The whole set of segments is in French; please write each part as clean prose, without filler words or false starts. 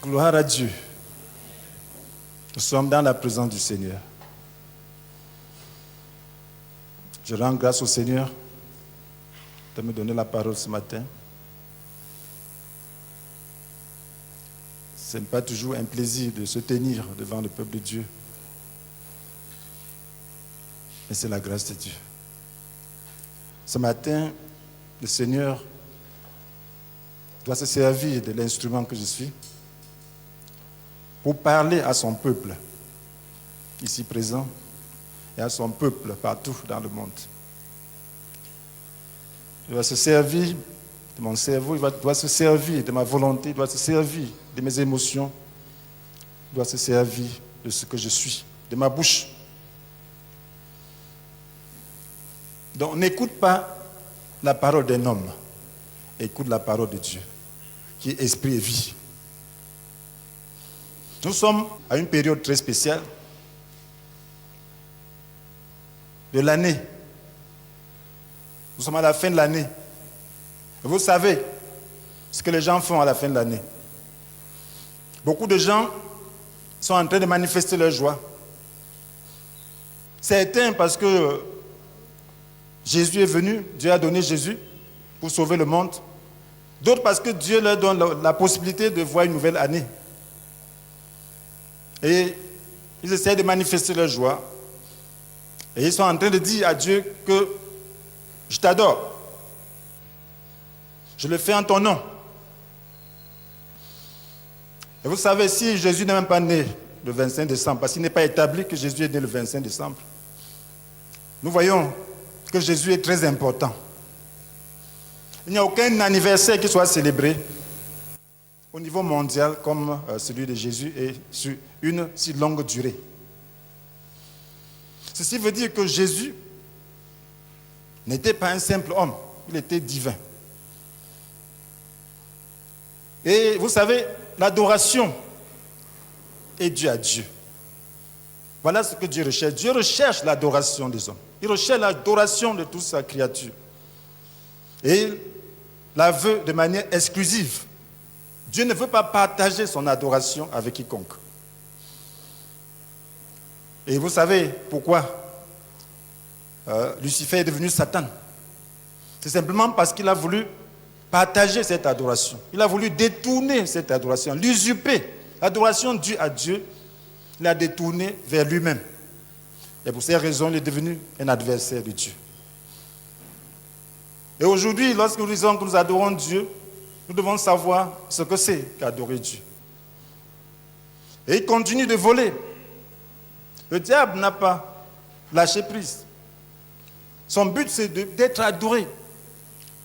Gloire à Dieu. Nous sommes dans la présence du Seigneur. Je rends grâce au Seigneur de me donner la parole ce matin. Ce n'est pas toujours un plaisir de se tenir devant le peuple de Dieu. Mais c'est la grâce de Dieu. Ce matin, le Seigneur doit se servir de l'instrument que je suis pour parler à son peuple, ici présent, et à son peuple partout dans le monde. Il doit se servir de mon cerveau, il doit se servir de ma volonté, il doit se servir de mes émotions, il doit se servir de ce que je suis, de ma bouche. Donc n'écoute pas la parole d'un homme, écoute la parole de Dieu, qui est esprit et vie. Nous sommes à une période très spéciale de l'année. Nous sommes à la fin de l'année. Et vous savez ce que les gens font à la fin de l'année. Beaucoup de gens sont en train de manifester leur joie. Certains parce que Jésus est venu, Dieu a donné Jésus pour sauver le monde. D'autres parce que Dieu leur donne la possibilité de voir une nouvelle année. Et ils essaient de manifester leur joie. Et ils sont en train de dire à Dieu que je t'adore. Je le fais en ton nom. Et vous savez, si Jésus n'est même pas né le 25 décembre, parce qu'il n'est pas établi que Jésus est né le 25 décembre, nous voyons que Jésus est très important. Il n'y a aucun anniversaire qui soit célébré au niveau mondial comme celui de Jésus et sur une si longue durée. Ceci veut dire que Jésus n'était pas un simple homme, il était divin. Et vous savez, l'adoration est due à Dieu. Voilà ce que Dieu recherche. Dieu recherche l'adoration des hommes. Il recherche l'adoration de toute sa créature. Et il la veut de manière exclusive. Dieu ne veut pas partager son adoration avec quiconque. Et vous savez pourquoi Lucifer est devenu Satan. C'est simplement parce qu'il a voulu partager cette adoration. Il a voulu détourner cette adoration, l'usurper. L'adoration due à Dieu, il l'a détournée vers lui-même. Et pour ces raisons, il est devenu un adversaire de Dieu. Et aujourd'hui, lorsque nous disons que nous adorons Dieu, nous devons savoir ce que c'est qu'adorer Dieu. Et il continue de voler. Le diable n'a pas lâché prise. Son but, c'est d'être adoré.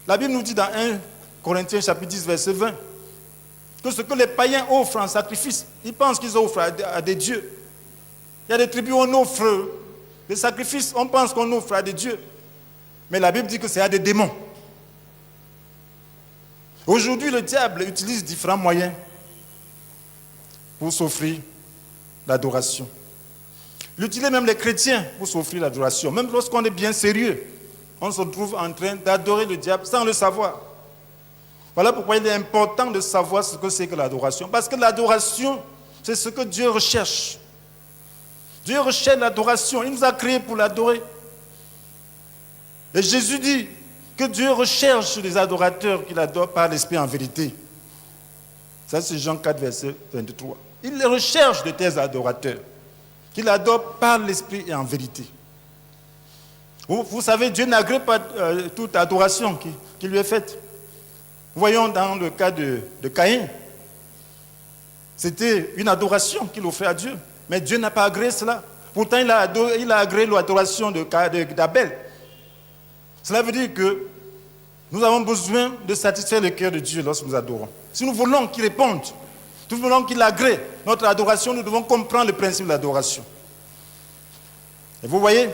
La Bible nous dit dans 1 Corinthiens chapitre 10, verset 20, que ce que les païens offrent en sacrifice, ils pensent qu'ils offrent à des dieux. Il y a des tribus où on offre des sacrifices, on pense qu'on offre à des dieux. Mais la Bible dit que c'est à des démons. Aujourd'hui, le diable utilise différents moyens pour s'offrir l'adoration. Il utilise même les chrétiens pour s'offrir l'adoration. Même lorsqu'on est bien sérieux, on se trouve en train d'adorer le diable sans le savoir. Voilà pourquoi il est important de savoir ce que c'est que l'adoration. Parce que l'adoration, c'est ce que Dieu recherche. Dieu recherche l'adoration. Il nous a créés pour l'adorer. Et Jésus dit que Dieu recherche les adorateurs qu'il adore par l'Esprit en vérité. Ça, c'est Jean 4, verset 23. Il recherche de tels adorateurs qu'il adore par l'Esprit et en vérité. Vous savez, Dieu n'agrée pas toute adoration qui lui est faite. Voyons dans le cas de Caïn. C'était une adoration qu'il offrait à Dieu. Mais Dieu n'a pas agréé cela. Pourtant, il a agréé l'adoration d'Abel. Cela veut dire que nous avons besoin de satisfaire le cœur de Dieu lorsque nous adorons. Si nous voulons qu'il réponde, si nous voulons qu'il agrée notre adoration, nous devons comprendre le principe de l'adoration. Et vous voyez,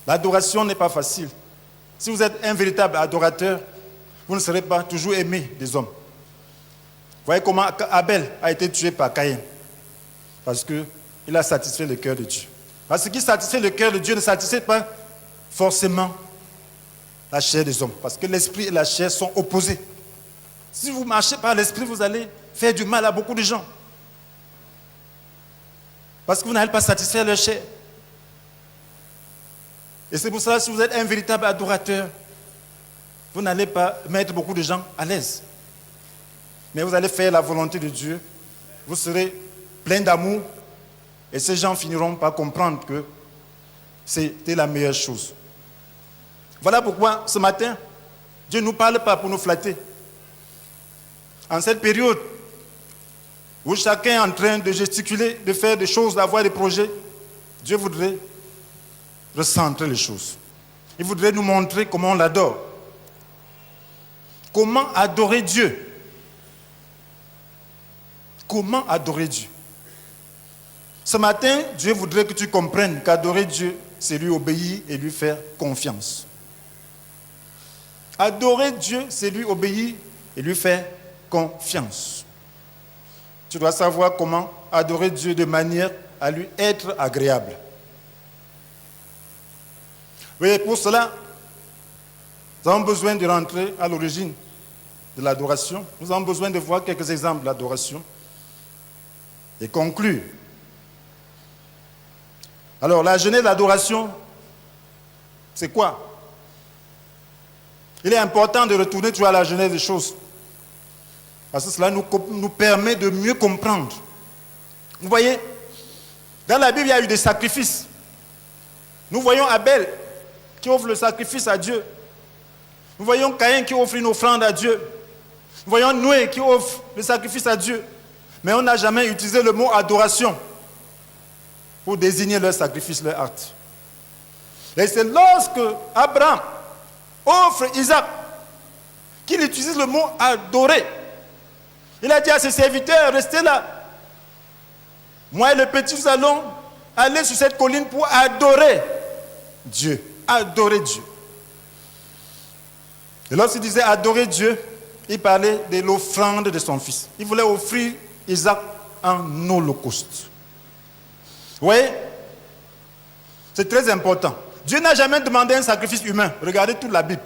l'adoration n'est pas facile. Si vous êtes un véritable adorateur, vous ne serez pas toujours aimé des hommes. Vous voyez comment Abel a été tué par Caïn. Parce qu'il a satisfait le cœur de Dieu. Parce que ce qui satisfait le cœur de Dieu ne satisfait pas forcément la chair des hommes. Parce que l'esprit et la chair sont opposés. Si vous marchez par l'esprit, vous allez faire du mal à beaucoup de gens. Parce que vous n'allez pas satisfaire leur chair. Et c'est pour cela que si vous êtes un véritable adorateur, vous n'allez pas mettre beaucoup de gens à l'aise. Mais vous allez faire la volonté de Dieu. Vous serez plein d'amour. Et ces gens finiront par comprendre que c'était la meilleure chose. Voilà pourquoi ce matin, Dieu ne nous parle pas pour nous flatter. En cette période où chacun est en train de gesticuler, de faire des choses, d'avoir des projets, Dieu voudrait recentrer les choses. Il voudrait nous montrer comment on l'adore. Comment adorer Dieu? Comment adorer Dieu? Ce matin, Dieu voudrait que tu comprennes qu'adorer Dieu, c'est lui obéir et lui faire confiance. Adorer Dieu, c'est lui obéir et lui faire confiance. Tu dois savoir comment adorer Dieu de manière à lui être agréable. Oui, pour cela, nous avons besoin de rentrer à l'origine de l'adoration. Nous avons besoin de voir quelques exemples d'adoration et conclure. Alors, la genèse de l'adoration, c'est quoi? Il est important de retourner toujours à la genèse des choses. Parce que cela nous permet de mieux comprendre. Vous voyez, dans la Bible, il y a eu des sacrifices. Nous voyons Abel qui offre le sacrifice à Dieu. Nous voyons Caïn qui offre une offrande à Dieu. Nous voyons Noé qui offre le sacrifice à Dieu. Mais on n'a jamais utilisé le mot adoration pour désigner leur sacrifice, leur acte. Et c'est lorsque Abraham offre Isaac qu'il utilise le mot adorer. Il a dit à ses serviteurs, restez là. Moi et le petit, nous allons aller sur cette colline pour adorer Dieu. Adorer Dieu. Et lorsqu'il disait adorer Dieu, il parlait de l'offrande de son fils. Il voulait offrir Isaac en holocauste. Vous voyez? C'est très important. Dieu n'a jamais demandé un sacrifice humain. Regardez toute la Bible.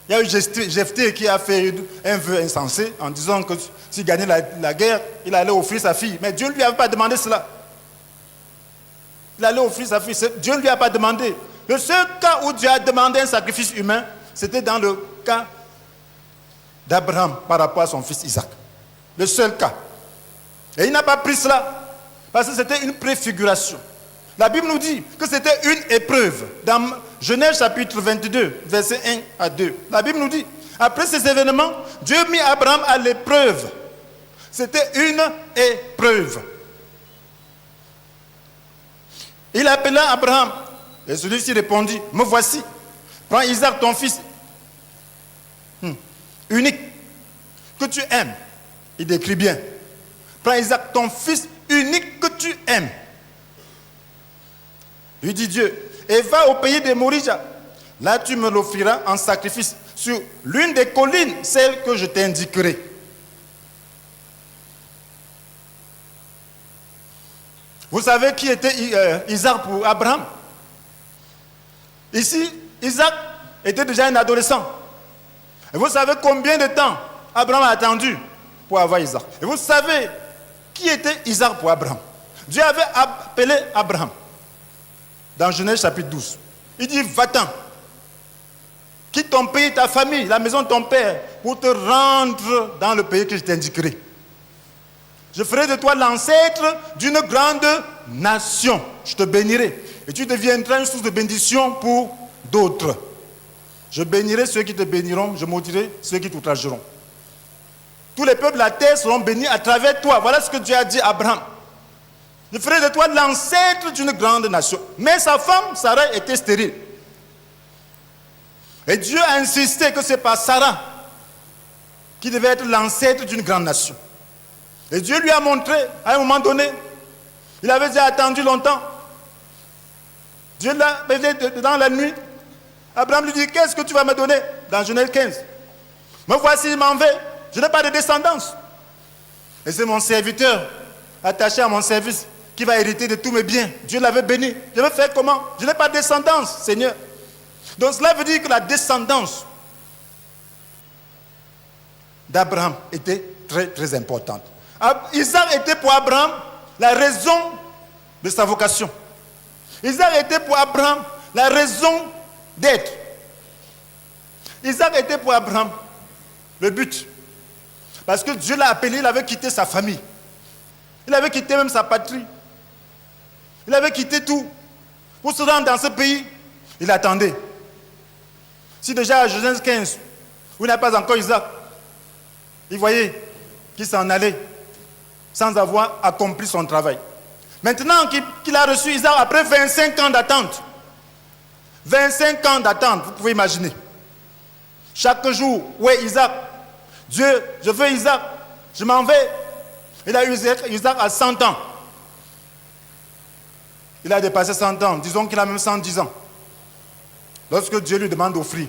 Il y a eu Jephthé qui a fait un vœu insensé en disant que s'il gagnait la guerre, il allait offrir sa fille. Mais Dieu ne lui avait pas demandé cela. Il allait offrir sa fille. Dieu ne lui a pas demandé. Le seul cas où Dieu a demandé un sacrifice humain, c'était dans le cas d'Abraham par rapport à son fils Isaac. Le seul cas. Et il n'a pas pris cela parce que c'était une préfiguration. La Bible nous dit que c'était une épreuve. Dans Genèse chapitre 22, versets 1 à 2. La Bible nous dit, après ces événements, Dieu mit Abraham à l'épreuve. C'était une épreuve. Il appela Abraham. Et celui-ci répondit, me voici. Prends Isaac, ton fils unique, que tu aimes. Il décrit bien. Prends Isaac, ton fils unique que tu aimes. Lui dit Dieu, et va au pays de Morija. Là, tu me l'offriras en sacrifice sur l'une des collines, celle que je t'indiquerai. Vous savez qui était Isaac pour Abraham? Ici, Isaac était déjà un adolescent. Et vous savez combien de temps Abraham a attendu pour avoir Isaac? Et vous savez qui était Isaac pour Abraham? Dieu avait appelé Abraham dans Genèse chapitre 12. Il dit, va-t'en, quitte ton pays, ta famille, la maison de ton père, pour te rendre dans le pays que je t'indiquerai. Je ferai de toi l'ancêtre d'une grande nation. Je te bénirai. Et tu deviendras une source de bénédiction pour d'autres. Je bénirai ceux qui te béniront, je maudirai ceux qui t'outrageront. Tous les peuples de la terre seront bénis à travers toi. Voilà ce que Dieu a dit à Abraham. Je ferai de toi l'ancêtre d'une grande nation. Mais sa femme, Sarah, était stérile. Et Dieu a insisté que ce n'est pas Sarah qui devait être l'ancêtre d'une grande nation. Et Dieu lui a montré, à un moment donné, il avait déjà attendu longtemps. Dieu l'a appelé dans la nuit. Abraham lui dit, qu'est-ce que tu vas me donner? Dans Genèse 15. Me voici, il m'en vais. Je n'ai pas de descendance. Et c'est mon serviteur, attaché à mon service, qui va hériter de tous mes biens. Dieu l'avait béni. Je vais faire comment? Je n'ai pas de descendance, Seigneur. Donc cela veut dire que la descendance d'Abraham était très, très importante. Isaac était pour Abraham la raison de sa vocation. Isaac était pour Abraham la raison d'être. Isaac était pour Abraham le but. Parce que Dieu l'a appelé, il avait quitté sa famille. Il avait quitté même sa patrie. Il avait quitté tout pour se rendre dans ce pays. Il attendait. Si déjà à Genèse 15, où il n'y a pas encore Isaac, il voyait qu'il s'en allait sans avoir accompli son travail. Maintenant qu'il a reçu Isaac, après 25 ans d'attente, 25 ans d'attente, vous pouvez imaginer. Chaque jour, où est Isaac? Dieu, je veux Isaac, je m'en vais. Il a eu Isaac à 100 ans. Il a dépassé 100 ans, disons qu'il a même 110 ans. Lorsque Dieu lui demande d'offrir.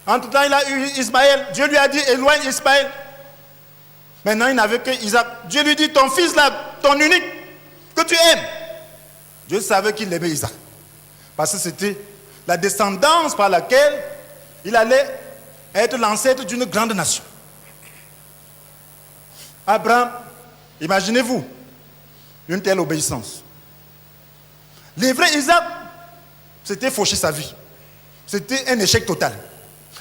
En tout temps, il a eu Ismaël. Dieu lui a dit, éloigne Ismaël. Maintenant, il n'avait que Isaac. Dieu lui dit, ton fils là, ton unique, que tu aimes. Dieu savait qu'il aimait Isaac. Parce que c'était la descendance par laquelle il allait être l'ancêtre d'une grande nation. Abraham, imaginez-vous, une telle obéissance. Livrer Isaac, c'était faucher sa vie. C'était un échec total.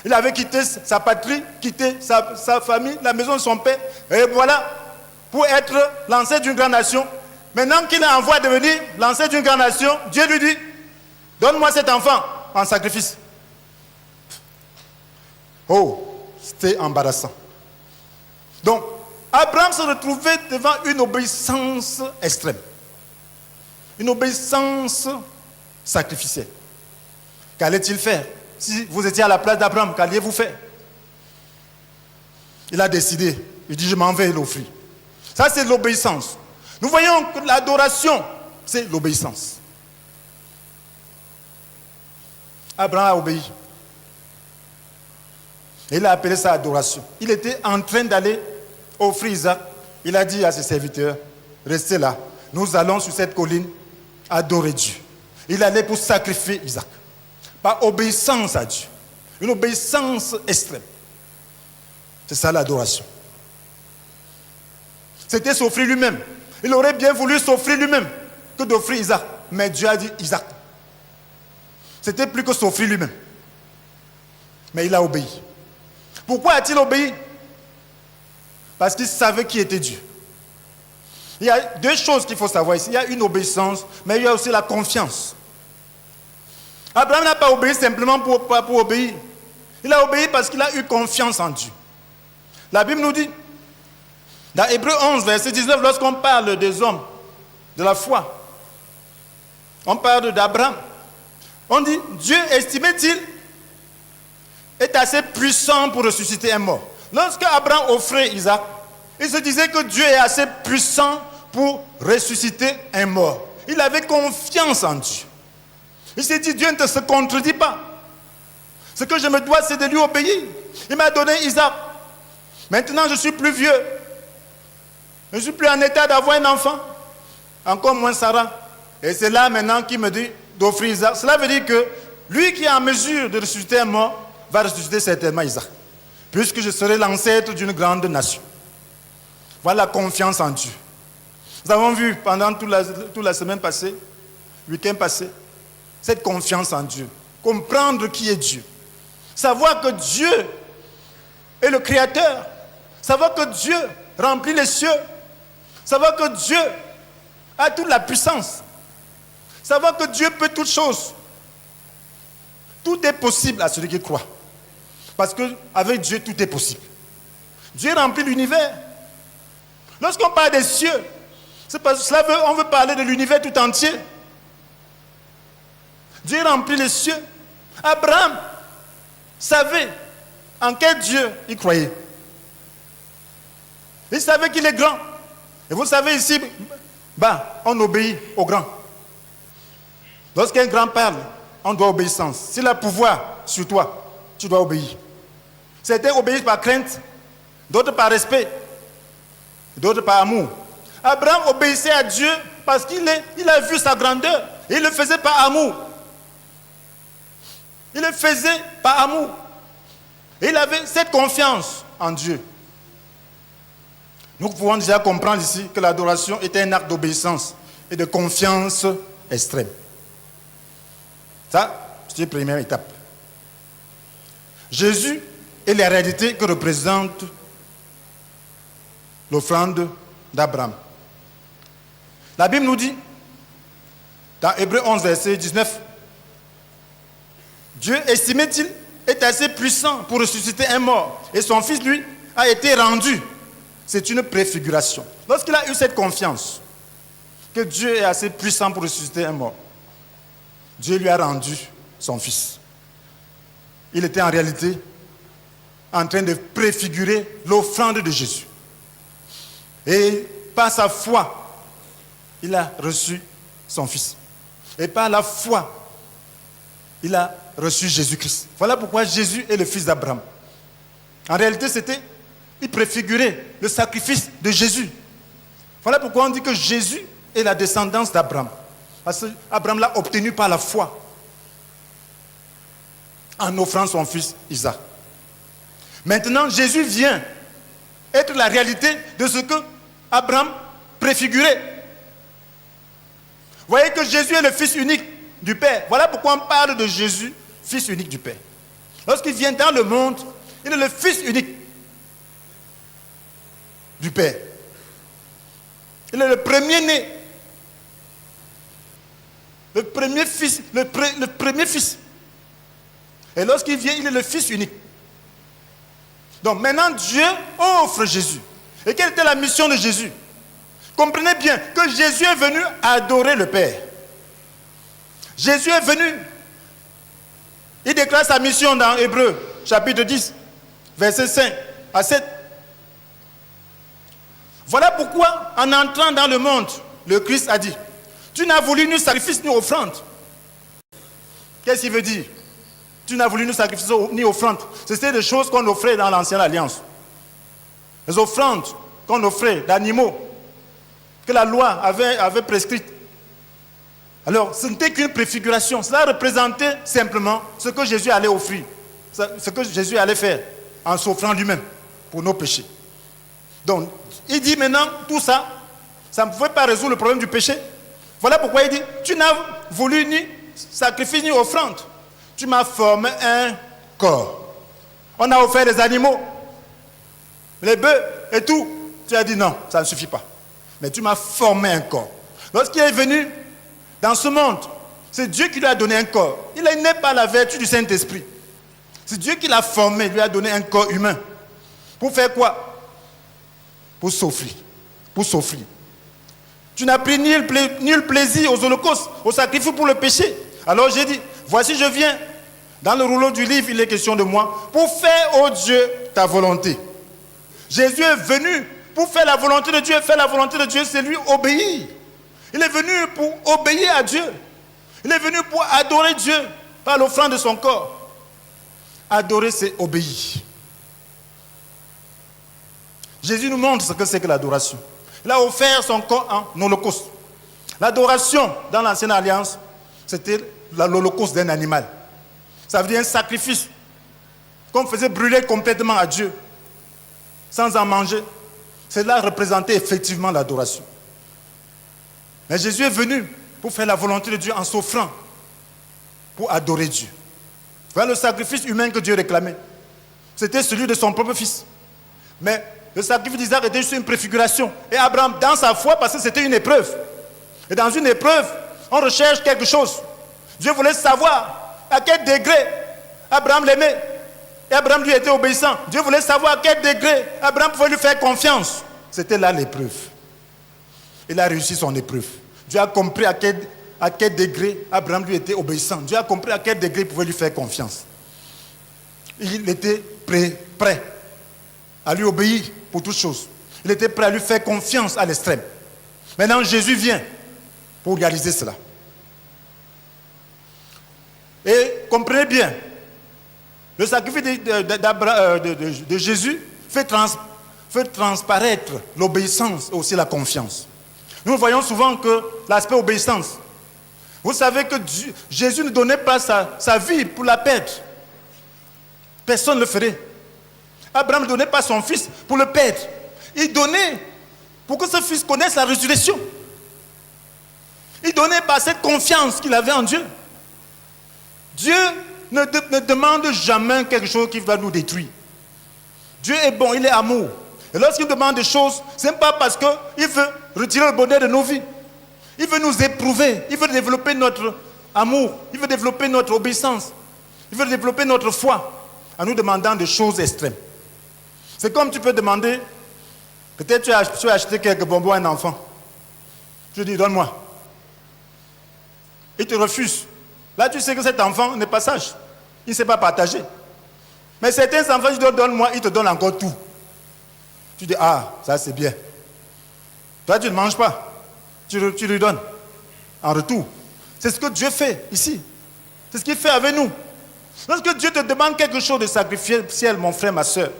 Il avait quitté sa patrie, quitté sa famille, la maison de son père. Et voilà, pour être l'ancêtre d'une grande nation. Maintenant qu'il est en voie de devenir l'ancêtre d'une grande nation, Dieu lui dit, donne-moi cet enfant en sacrifice. Oh, c'était embarrassant. Donc, Abraham se retrouvait devant une obéissance extrême. Une obéissance sacrificielle. Qu'allait-il faire? Si vous étiez à la place d'Abraham, qu'alliez-vous faire? Il a décidé. Il dit, je m'en vais l'offrir. Ça, c'est l'obéissance. Nous voyons que l'adoration, c'est l'obéissance. Abraham a obéi. Il a appelé ça adoration. Il était en train d'aller offrir Isaac. Il a dit à ses serviteurs, restez là. Nous allons sur cette colline adorer Dieu. Il allait pour sacrifier Isaac. Par obéissance à Dieu. Une obéissance extrême. C'est ça l'adoration. C'était s'offrir lui-même. Il aurait bien voulu s'offrir lui-même que d'offrir Isaac. Mais Dieu a dit Isaac. C'était plus que s'offrir lui-même. Mais il a obéi. Pourquoi a-t-il obéi? Parce qu'il savait qui était Dieu. Il y a deux choses qu'il faut savoir ici. Il y a une obéissance, mais il y a aussi la confiance. Abraham n'a pas obéi simplement pour obéir. Il a obéi parce qu'il a eu confiance en Dieu. La Bible nous dit, dans Hébreux 11, verset 19, lorsqu'on parle des hommes de la foi, on parle d'Abraham. On dit, Dieu estimait-il est assez puissant pour ressusciter un mort. Lorsque Abraham offrait Isaac, il se disait que Dieu est assez puissant pour ressusciter un mort. Il avait confiance en Dieu. Il s'est dit, Dieu ne se contredit pas. Ce que je me dois, c'est de lui obéir. Il m'a donné Isaac. Maintenant, je suis plus vieux. Je ne suis plus en état d'avoir un enfant. Encore moins Sarah. Et c'est là maintenant qu'il me dit d'offrir Isaac. Cela veut dire que lui qui est en mesure de ressusciter un mort, va ressusciter certainement Isaac. Puisque je serai l'ancêtre d'une grande nation. Voilà la confiance en Dieu. Nous avons vu pendant toute la semaine passée, le week-end passé, cette confiance en Dieu. Comprendre qui est Dieu. Savoir que Dieu est le Créateur. Savoir que Dieu remplit les cieux. Savoir que Dieu a toute la puissance. Savoir que Dieu peut toutes choses. Tout est possible à celui qui croit. Parce qu'avec Dieu, tout est possible. Dieu remplit l'univers. Lorsqu'on parle des cieux, c'est parce qu'on veut parler de l'univers tout entier. Dieu remplit les cieux. Abraham savait en quel Dieu il croyait. Il savait qu'il est grand. Et vous savez ici, on obéit au grand. Lorsqu'un grand parle, on doit obéissance. S'il a pouvoir sur toi, tu dois obéir. Certains obéissent par crainte, d'autres par respect, d'autres par amour. Abraham obéissait à Dieu parce qu'il a vu sa grandeur. Et il le faisait par amour. Il le faisait par amour. Et il avait cette confiance en Dieu. Nous pouvons déjà comprendre ici que l'adoration était un acte d'obéissance et de confiance extrême. Ça, c'est la première étape. Jésus est la réalité que représente l'offrande d'Abraham. La Bible nous dit, dans Hébreux 11, verset 19, Dieu, estimait-il, est assez puissant pour ressusciter un mort. Et son fils, lui, a été rendu. C'est une préfiguration. Lorsqu'il a eu cette confiance, que Dieu est assez puissant pour ressusciter un mort, Dieu lui a rendu son fils. Il était en réalité en train de préfigurer l'offrande de Jésus. Et par sa foi, il a reçu son fils. Et par la foi, il a reçu Jésus-Christ. Voilà pourquoi Jésus est le fils d'Abraham. En réalité, il préfigurait le sacrifice de Jésus. Voilà pourquoi on dit que Jésus est la descendance d'Abraham. Parce qu'Abraham l'a obtenu par la foi, en offrant son fils Isaac. Maintenant, Jésus vient être la réalité de ce que Abraham préfigurait. Vous voyez que Jésus est le fils unique du Père. Voilà pourquoi on parle de Jésus, fils unique du Père. Lorsqu'il vient dans le monde, il est le fils unique du Père. Il est le premier-né. Le premier fils. Le premier fils. Et lorsqu'il vient, il est le fils unique. Donc maintenant, Dieu offre Jésus. Et quelle était la mission de Jésus? Comprenez bien que Jésus est venu adorer le Père. Jésus est venu. Il déclare sa mission dans Hébreux, chapitre 10, versets 5 à 7. Voilà pourquoi, en entrant dans le monde, le Christ a dit, tu n'as voulu ni sacrifice ni offrande. Qu'est-ce qu'il veut dire? Tu n'as voulu ni sacrifice ni offrande. C'était des choses qu'on offrait dans l'ancienne alliance. Les offrandes qu'on offrait d'animaux que la loi avait prescrites. Alors, ce n'était qu'une préfiguration. Cela représentait simplement ce que Jésus allait offrir, ce que Jésus allait faire en s'offrant lui-même pour nos péchés. Donc, il dit maintenant, tout ça, ça ne pouvait pas résoudre le problème du péché. Voilà pourquoi il dit, tu n'as voulu ni sacrifice ni offrande. Tu m'as formé un corps. On a offert des animaux, les bœufs et tout. Tu as dit non, ça ne suffit pas. Mais tu m'as formé un corps. Lorsqu'il est venu dans ce monde, c'est Dieu qui lui a donné un corps. Il est né par la vertu du Saint-Esprit. C'est Dieu qui l'a formé, lui a donné un corps humain. Pour faire quoi? Pour souffrir. Pour souffrir. Tu n'as pris ni le plaisir aux holocaustes, au sacrifice pour le péché. Alors j'ai dit, voici je viens. Dans le rouleau du livre, il est question de moi. Pour faire, ô Dieu, ta volonté. Jésus est venu pour faire la volonté de Dieu. Faire la volonté de Dieu, c'est lui obéir. Il est venu pour obéir à Dieu. Il est venu pour adorer Dieu par l'offrande de son corps. Adorer, c'est obéir. Jésus nous montre ce que c'est que l'adoration. Il a offert son corps en holocauste. L'adoration dans l'ancienne alliance, c'était l'holocauste d'un animal. Ça veut dire un sacrifice qu'on faisait brûler complètement à Dieu, sans en manger. Cela représentait effectivement l'adoration. Mais Jésus est venu pour faire la volonté de Dieu en s'offrant, pour adorer Dieu. Voilà le sacrifice humain que Dieu réclamait. C'était celui de son propre fils. Mais le sacrifice d'Isaac était juste une préfiguration. Et Abraham, dans sa foi, parce que c'était une épreuve. Et dans une épreuve, on recherche quelque chose. Dieu voulait savoir à quel degré Abraham l'aimait. Et Abraham lui était obéissant. Dieu voulait savoir à quel degré Abraham pouvait lui faire confiance. C'était là l'épreuve. Il a réussi son épreuve. Dieu a compris à quel degré Abraham lui était obéissant. Dieu a compris à quel degré il pouvait lui faire confiance. Il était prêt à lui obéir pour toutes choses. Il était prêt à lui faire confiance à l'extrême. Maintenant, Jésus vient pour réaliser cela. Et comprenez bien, le sacrifice de Jésus fait transparaître l'obéissance et aussi la confiance. Nous voyons souvent que l'aspect obéissance, vous savez que Jésus ne donnait pas sa vie pour la perdre. Personne ne le ferait. Abraham ne donnait pas son fils pour le perdre. Il donnait pour que ce fils connaisse la résurrection. Il donnait par cette confiance qu'il avait en Dieu. Dieu ne demande jamais quelque chose qui va nous détruire. Dieu est bon, il est amour. Et lorsqu'il demande des choses, ce n'est pas parce qu'il veut retirer le bonheur de nos vies. Il veut nous éprouver, il veut développer notre amour, il veut développer notre obéissance, il veut développer notre foi en nous demandant des choses extrêmes. C'est comme tu peux demander, peut-être tu as acheté quelques bonbons à un enfant. Je dis, donne-moi. Il te refuse. Là, tu sais que cet enfant n'est pas sage. Il ne sait pas partager. Mais certains enfants, je dis, donne-moi, il te donne encore tout. Tu dis, ah, ça c'est bien. Toi, tu ne manges pas. Tu lui donnes en retour. C'est ce que Dieu fait ici. C'est ce qu'il fait avec nous. Lorsque Dieu te demande quelque chose de sacrificiel, mon frère, ma soeur,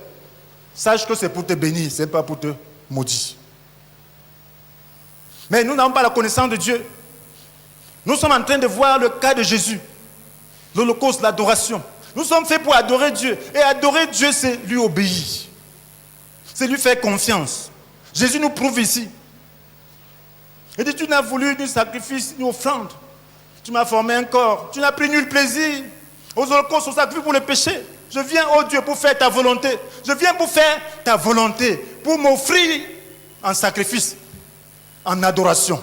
sache que c'est pour te bénir, ce n'est pas pour te maudire. Mais nous n'avons pas la connaissance de Dieu. Nous sommes en train de voir le cas de Jésus, l'Holocauste, l'adoration. Nous sommes faits pour adorer Dieu. Et adorer Dieu, c'est lui obéir. C'est lui faire confiance. Jésus nous prouve ici. Il dit, tu n'as voulu ni sacrifice, ni offrande. Tu m'as formé un corps. Tu n'as pris nul plaisir aux holocaustes, aux sacrifices pour le péché. Je viens, oh Dieu, pour faire ta volonté. Je viens pour faire ta volonté, pour m'offrir en sacrifice, en adoration.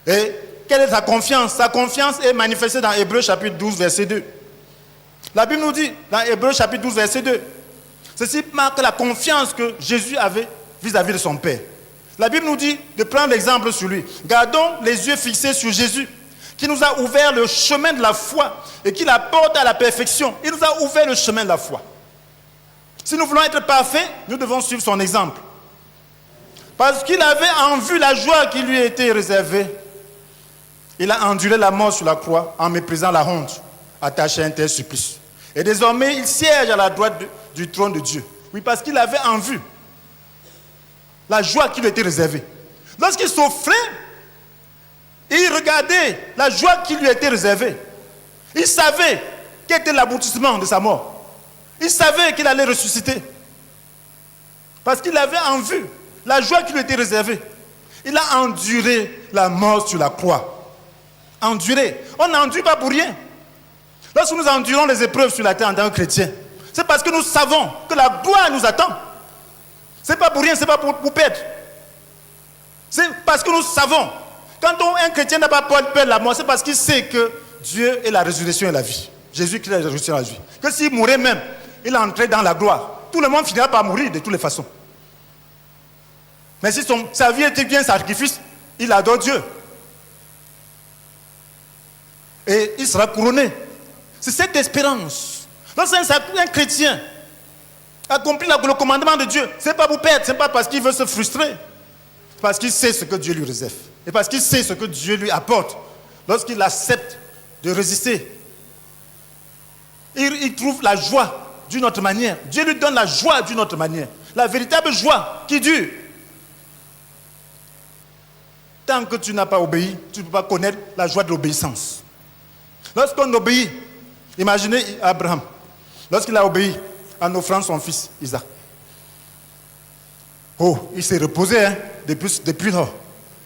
Et quelle est sa confiance? Sa confiance est manifestée dans Hébreux chapitre 12, verset 2. La Bible nous dit, dans Hébreux chapitre 12, verset 2, ceci marque la confiance que Jésus avait vis-à-vis de son Père. La Bible nous dit de prendre l'exemple sur lui. Gardons les yeux fixés sur Jésus, qui nous a ouvert le chemin de la foi et qui l'apporte à la perfection. Il nous a ouvert le chemin de la foi. Si nous voulons être parfaits, nous devons suivre son exemple. Parce qu'il avait en vue la joie qui lui était réservée. Il a enduré la mort sur la croix en méprisant la honte, attaché à un tel supplice. Et désormais, il siège à la droite du trône de Dieu. Oui, parce qu'il avait en vue la joie qui lui était réservée. Lorsqu'il souffrait, il regardait la joie qui lui était réservée. Il savait quel était l'aboutissement de sa mort. Il savait qu'il allait ressusciter. Parce qu'il avait en vue la joie qui lui était réservée. Il a enduré la mort sur la croix. Enduré. On n'endure pas pour rien. Lorsque nous endurons les épreuves sur la terre en tant que chrétiens, c'est parce que nous savons que la gloire nous attend. Ce n'est pas pour rien, ce n'est pas pour perdre. C'est parce que nous savons. Quand un chrétien n'a pas peur de la mort, c'est parce qu'il sait que Dieu est la résurrection et la vie. Jésus qui est la résurrection et la vie. Que s'il mourait même, il entrait dans la gloire. Tout le monde finira par mourir de toutes les façons. Mais si sa vie était bien sacrifice, il adore Dieu. Et il sera couronné. C'est cette espérance. Lorsqu'un chrétien accomplit le commandement de Dieu, ce n'est pas pour perdre, ce n'est pas parce qu'il veut se frustrer. C'est parce qu'il sait ce que Dieu lui réserve. Et parce qu'il sait ce que Dieu lui apporte. Lorsqu'il accepte de résister, il trouve la joie d'une autre manière. Dieu lui donne la joie d'une autre manière. La véritable joie qui dure. Tant que tu n'as pas obéi, tu ne peux pas connaître la joie de l'obéissance. Lorsqu'on obéit, imaginez Abraham, lorsqu'il a obéi en offrant son fils Isaac. Oh, il s'est reposé depuis lors.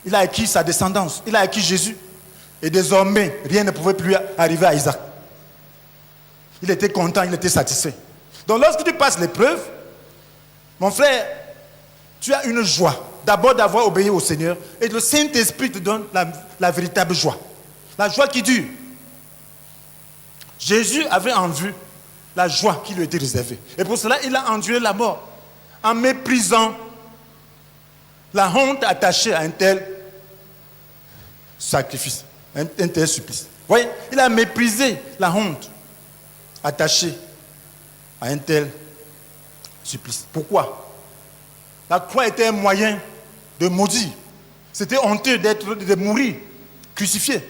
Il a acquis sa descendance, il a acquis Jésus. Et désormais, rien ne pouvait plus arriver à Isaac. Il était content, il était satisfait. Donc lorsque tu passes l'épreuve, mon frère, tu as une joie. D'abord d'avoir obéi au Seigneur. Et le Saint-Esprit te donne la véritable joie. La joie qui dure. Jésus avait en vue la joie qui lui était réservée. Et pour cela, il a enduré la mort. En méprisant la honte attachée à un tel sacrifice. Un tel supplice. Vous voyez, il a méprisé la honte attachée à un tel supplice. Pourquoi? La croix était un moyen de maudire. C'était honteux de mourir crucifié.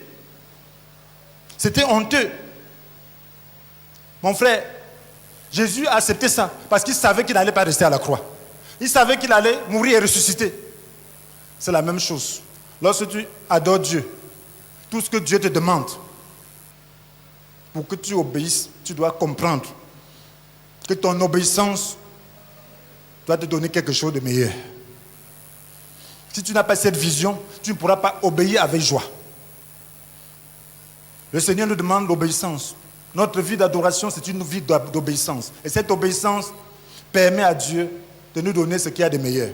C'était honteux. Mon frère, Jésus a accepté ça parce qu'il savait qu'il n'allait pas rester à la croix. Il savait qu'il allait mourir et ressusciter. C'est la même chose. Lorsque tu adores Dieu, tout ce que Dieu te demande, pour que tu obéisses, tu dois comprendre que ton obéissance doit te donner quelque chose de meilleur. Si tu n'as pas cette vision, tu ne pourras pas obéir avec joie. Le Seigneur nous demande l'obéissance. Notre vie d'adoration, c'est une vie d'obéissance. Et cette obéissance permet à Dieu de nous donner ce qu'il y a de meilleur.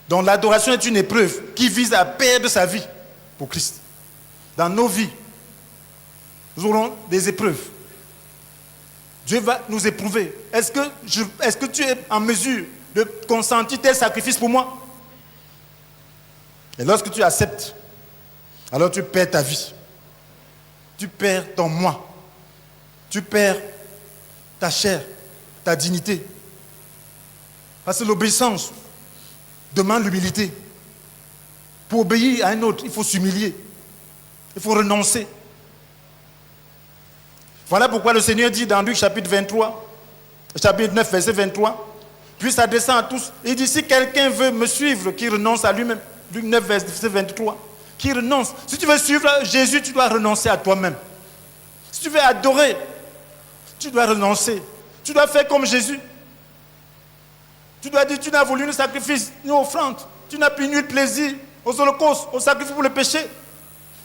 Donc l'adoration est une épreuve qui vise à perdre sa vie pour Christ. Dans nos vies, nous aurons des épreuves. Dieu va nous éprouver. Est-ce que tu es en mesure de consentir tel sacrifice pour moi? Et lorsque tu acceptes, alors tu perds ta vie. Tu perds ton moi. Tu perds ta chair, ta dignité. Parce que l'obéissance demande l'humilité. Pour obéir à un autre, il faut s'humilier. Il faut renoncer. Voilà pourquoi le Seigneur dit dans Luc chapitre 23, chapitre 9, verset 23, puis s'adressant à tous, il dit, si quelqu'un veut me suivre, qu'il renonce à lui-même. Luc 9, verset 23, qui renonce. Si tu veux suivre Jésus, tu dois renoncer à toi-même. Si tu veux adorer, tu dois renoncer. Tu dois faire comme Jésus. Tu dois dire, tu n'as voulu ni sacrifice, ni offrande. Tu n'as plus nul plaisir aux holocaustes, aux sacrifices pour le péché.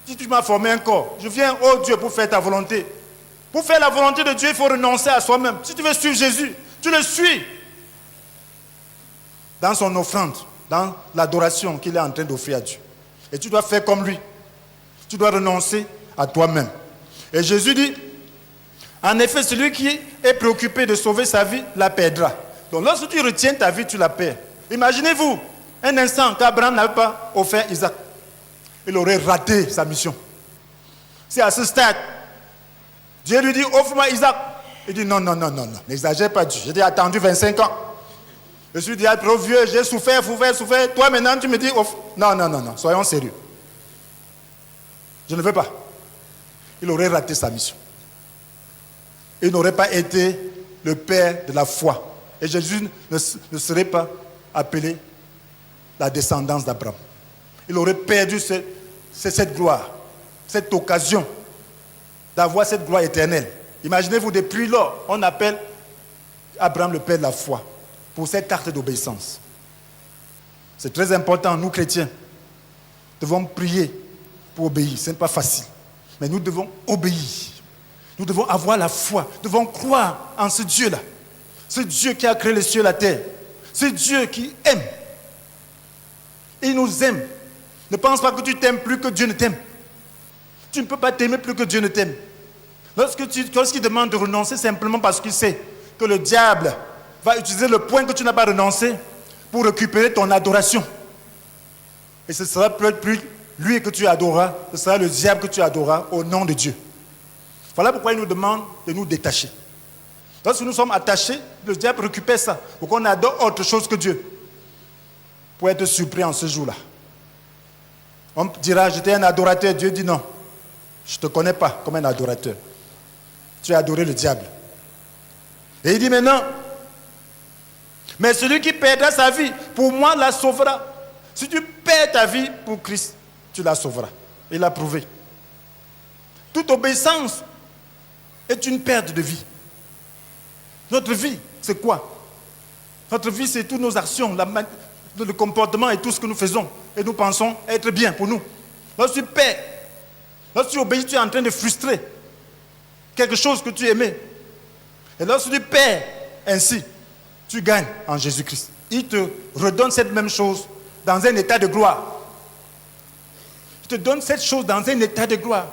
Si tu m'as formé un corps, je viens, oh Dieu, pour faire ta volonté. Pour faire la volonté de Dieu, il faut renoncer à soi-même. Si tu veux suivre Jésus, tu le suis. Dans son offrande, dans l'adoration qu'il est en train d'offrir à Dieu. Et tu dois faire comme lui. Tu dois renoncer à toi-même. Et Jésus dit, en effet, celui qui est préoccupé de sauver sa vie, la perdra. Donc lorsque tu retiens ta vie, tu la perds. Imaginez-vous, un instant qu'Abraham n'avait pas offert Isaac. Il aurait raté sa mission. C'est à ce stade. Dieu lui dit, offre-moi Isaac. Il dit, non, n'exagère pas Dieu. J'ai attendu 25 ans. Je suis déjà trop vieux, j'ai souffert. Toi maintenant, tu me dis, offre. Non, soyons sérieux. Je ne veux pas. Il aurait raté sa mission. Il n'aurait pas été le père de la foi. Et Jésus ne serait pas appelé la descendance d'Abraham. Il aurait perdu cette gloire, cette occasion d'avoir cette gloire éternelle. Imaginez-vous, depuis lors, on appelle Abraham le père de la foi pour cet acte d'obéissance. C'est très important, nous chrétiens, devons prier pour obéir. Ce n'est pas facile, mais nous devons obéir. Nous devons avoir la foi, nous devons croire en ce Dieu-là. Ce Dieu qui a créé les cieux et la terre. Ce Dieu qui aime. Il nous aime. Ne pense pas que tu t'aimes plus que Dieu ne t'aime. Tu ne peux pas t'aimer plus que Dieu ne t'aime. Lorsqu'il demande de renoncer, simplement parce qu'il sait que le diable va utiliser le point que tu n'as pas renoncé pour récupérer ton adoration. Et ce sera peut-être plus lui que tu adoreras, ce sera le diable que tu adoreras au nom de Dieu. Voilà pourquoi il nous demande de nous détacher. Lorsque nous sommes attachés, le diable récupère ça, pour qu'on adore autre chose que Dieu. Pour être surpris en ce jour-là. On dira, j'étais un adorateur. Dieu dit non, je ne te connais pas comme un adorateur. Tu as adoré le diable. Et il dit maintenant, mais celui qui perdra sa vie, pour moi, la sauvera. Si tu perds ta vie pour Christ, tu la sauveras. Il l'a prouvé. Toute obéissance est une perte de vie. Notre vie, c'est quoi? Notre vie, c'est toutes nos actions, le comportement et tout ce que nous faisons. Et nous pensons être bien pour nous. Lorsque tu perds, lorsque tu obéis, tu es en train de frustrer quelque chose que tu aimais. Et lorsque tu perds ainsi, tu gagnes en Jésus-Christ. Il te redonne cette même chose dans un état de gloire. Il te donne cette chose dans un état de gloire.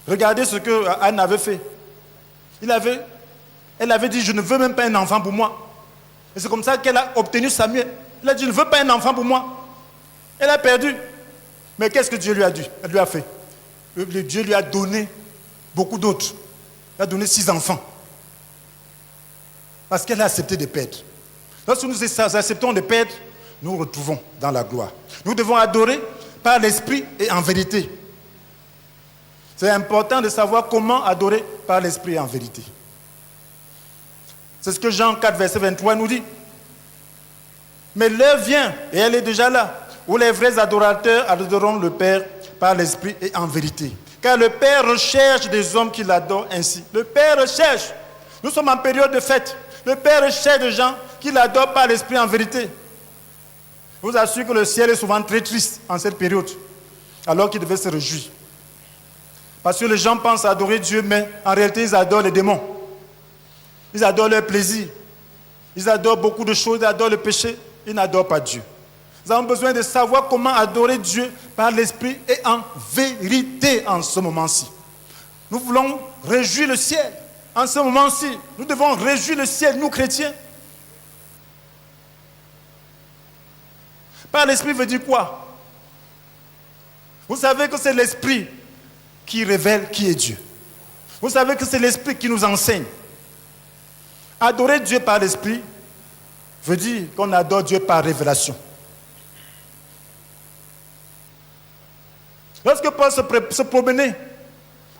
Regardez ce que Anne avait fait. Elle avait dit, je ne veux même pas un enfant pour moi. Et c'est comme ça qu'elle a obtenu Samuel. Elle a dit, je ne veux pas un enfant pour moi. Elle a perdu. Mais qu'est-ce que Dieu lui a dit? Elle lui a fait. Dieu lui a donné beaucoup d'autres. Il a donné 6 enfants. Parce qu'elle a accepté de perdre. Lorsque nous acceptons de perdre, nous retrouvons dans la gloire. Nous devons adorer par l'esprit et en vérité. C'est important de savoir comment adorer par l'esprit et en vérité. C'est ce que Jean 4, verset 23 nous dit. Mais l'heure vient, et elle est déjà là, où les vrais adorateurs adoreront le Père par l'esprit et en vérité. Car le Père recherche des hommes qui l'adorent ainsi. Le Père recherche. Nous sommes en période de fête. Le Père recherche des gens qui l'adorent par l'Esprit en vérité. Je vous assure que le ciel est souvent très triste en cette période, alors qu'il devait se réjouir. Parce que les gens pensent adorer Dieu, mais en réalité, ils adorent les démons. Ils adorent leur plaisir. Ils adorent beaucoup de choses, ils adorent le péché. Ils n'adorent pas Dieu. Nous avons besoin de savoir comment adorer Dieu par l'Esprit et en vérité en ce moment-ci. Nous voulons réjouir le ciel. En ce moment-ci, nous devons réjouir le ciel, nous chrétiens. Par l'Esprit veut dire quoi? Vous savez que c'est l'Esprit qui révèle qui est Dieu. Vous savez que c'est l'Esprit qui nous enseigne. Adorer Dieu par l'Esprit veut dire qu'on adore Dieu par révélation. Lorsque Paul se promenait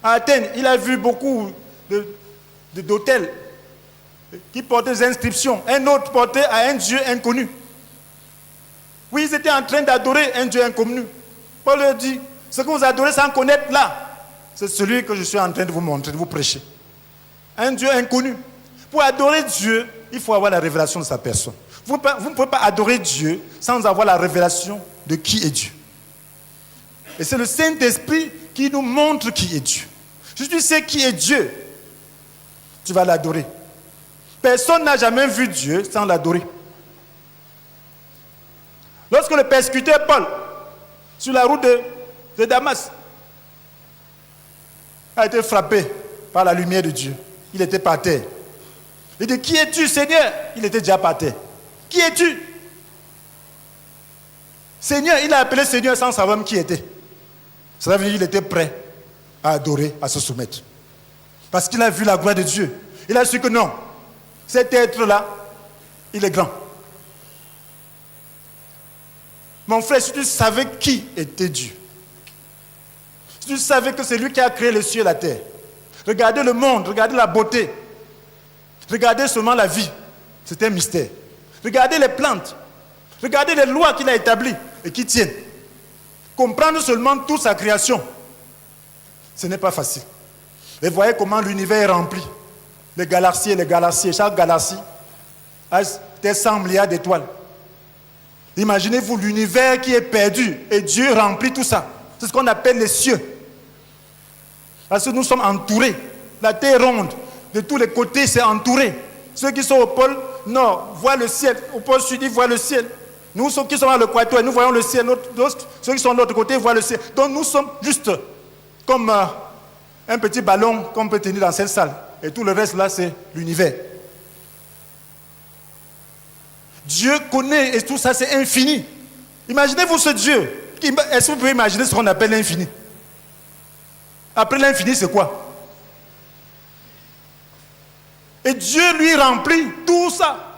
à Athènes, il a vu beaucoup d'hôtels qui portaient des inscriptions. Un autre portait à un Dieu inconnu. Oui, ils étaient en train d'adorer un Dieu inconnu. Paul leur dit, ce que vous adorez sans connaître là, c'est celui que je suis en train de vous montrer, de vous prêcher. Un Dieu inconnu. Pour adorer Dieu, il faut avoir la révélation de sa personne. Vous ne pouvez pas adorer Dieu sans avoir la révélation de qui est Dieu. Et c'est le Saint-Esprit qui nous montre qui est Dieu. Si tu sais qui est Dieu, tu vas l'adorer. Personne n'a jamais vu Dieu sans l'adorer. Lorsque le persécuteur Paul, sur la route de Damas, a été frappé par la lumière de Dieu, il était par terre. Il dit, qui es-tu, Seigneur? Il était déjà par terre. Qui es-tu? Seigneur, il a appelé Seigneur sans savoir même qui était. Ça veut dire qu'il était prêt à adorer, à se soumettre. Parce qu'il a vu la gloire de Dieu. Il a su que non, cet être-là, il est grand. Mon frère, si tu savais qui était Dieu, si tu savais que c'est lui qui a créé les cieux et la terre, regardez le monde, regardez la beauté, regardez seulement la vie, c'est un mystère. Regardez les plantes, regardez les lois qu'il a établies et qui tiennent. Comprendre seulement toute sa création, ce n'est pas facile. Et voyez comment l'univers est rempli. Les galaxies, chaque galaxie a des 100 milliards d'étoiles. Imaginez-vous l'univers qui est perdu et Dieu remplit tout ça. C'est ce qu'on appelle les cieux. Parce que nous sommes entourés. La terre ronde, de tous les côtés, c'est entouré. Ceux qui sont au pôle nord voient le ciel. Au pôle sud, ils voient le ciel. Nous qui sommes à l'équateur, nous voyons le ciel. Ceux qui sont de l'autre côté voient le ciel. Donc nous sommes juste comme un petit ballon qu'on peut tenir dans cette salle. Et tout le reste là, c'est l'univers. Dieu connaît et tout ça, c'est infini. Imaginez-vous ce Dieu. Est-ce que vous pouvez imaginer ce qu'on appelle l'infini? Après l'infini, c'est quoi? Et Dieu lui remplit tout ça.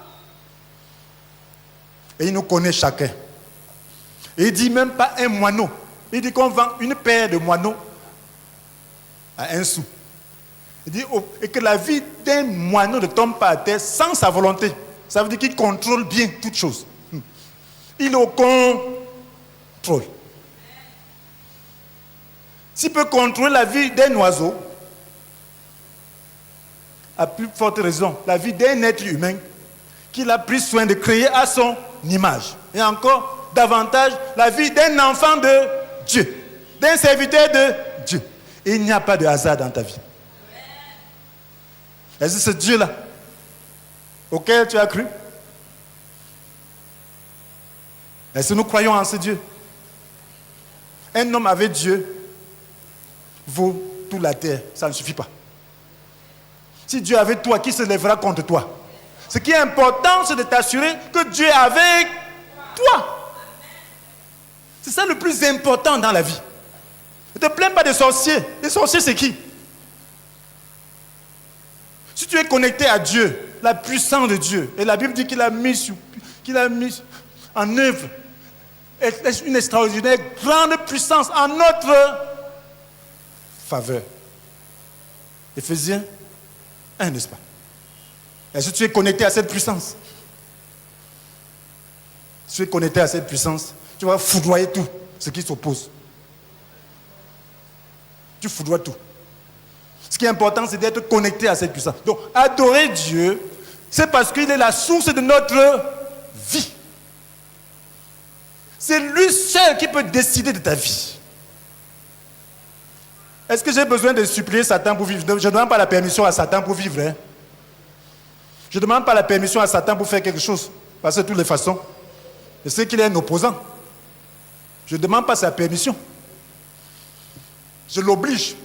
Et il nous connaît chacun. Et il dit même pas un moineau. Il dit qu'on vend une paire de moineaux à 1 sou. Il dit et que la vie d'un moineau ne tombe pas à terre sans sa volonté. Ça veut dire qu'il contrôle bien toutes choses. Il est au contrôle. S'il peut contrôler la vie d'un oiseau, à plus forte raison, la vie d'un être humain qu'il a pris soin de créer à son image. Et encore davantage, la vie d'un enfant de Dieu, d'un serviteur de Dieu. Et il n'y a pas de hasard dans ta vie. Est-ce que ce Dieu-là auquel tu as cru? Est-ce que nous croyons en ce Dieu? Un homme avec Dieu vaut toute la terre, ça ne suffit pas. Si Dieu est avec toi, qui se lèvera contre toi? Ce qui est important, c'est de t'assurer que Dieu est avec toi. C'est ça le plus important dans la vie. Ne te plains pas des sorciers. Les sorciers, c'est qui? Si tu es connecté à Dieu, la puissance de Dieu, et la Bible dit qu'il a mis en œuvre une extraordinaire grande puissance en notre faveur. Éphésiens 1, n'est-ce pas? Est-ce que tu es connecté à cette puissance? Si tu es connecté à cette puissance, tu vas foudroyer tout ce qui s'oppose. tu foudroies tout. Ce qui est important, c'est d'être connecté à cette puissance. Donc, adorer Dieu, c'est parce qu'il est la source de notre vie. C'est lui seul qui peut décider de ta vie. Est-ce que j'ai besoin de supplier Satan pour vivre? Je ne demande pas la permission à Satan pour vivre. Hein? Je ne demande pas la permission à Satan pour faire quelque chose. Parce que de toutes les façons, je sais qu'il est un opposant. Je ne demande pas sa permission. Je l'oblige.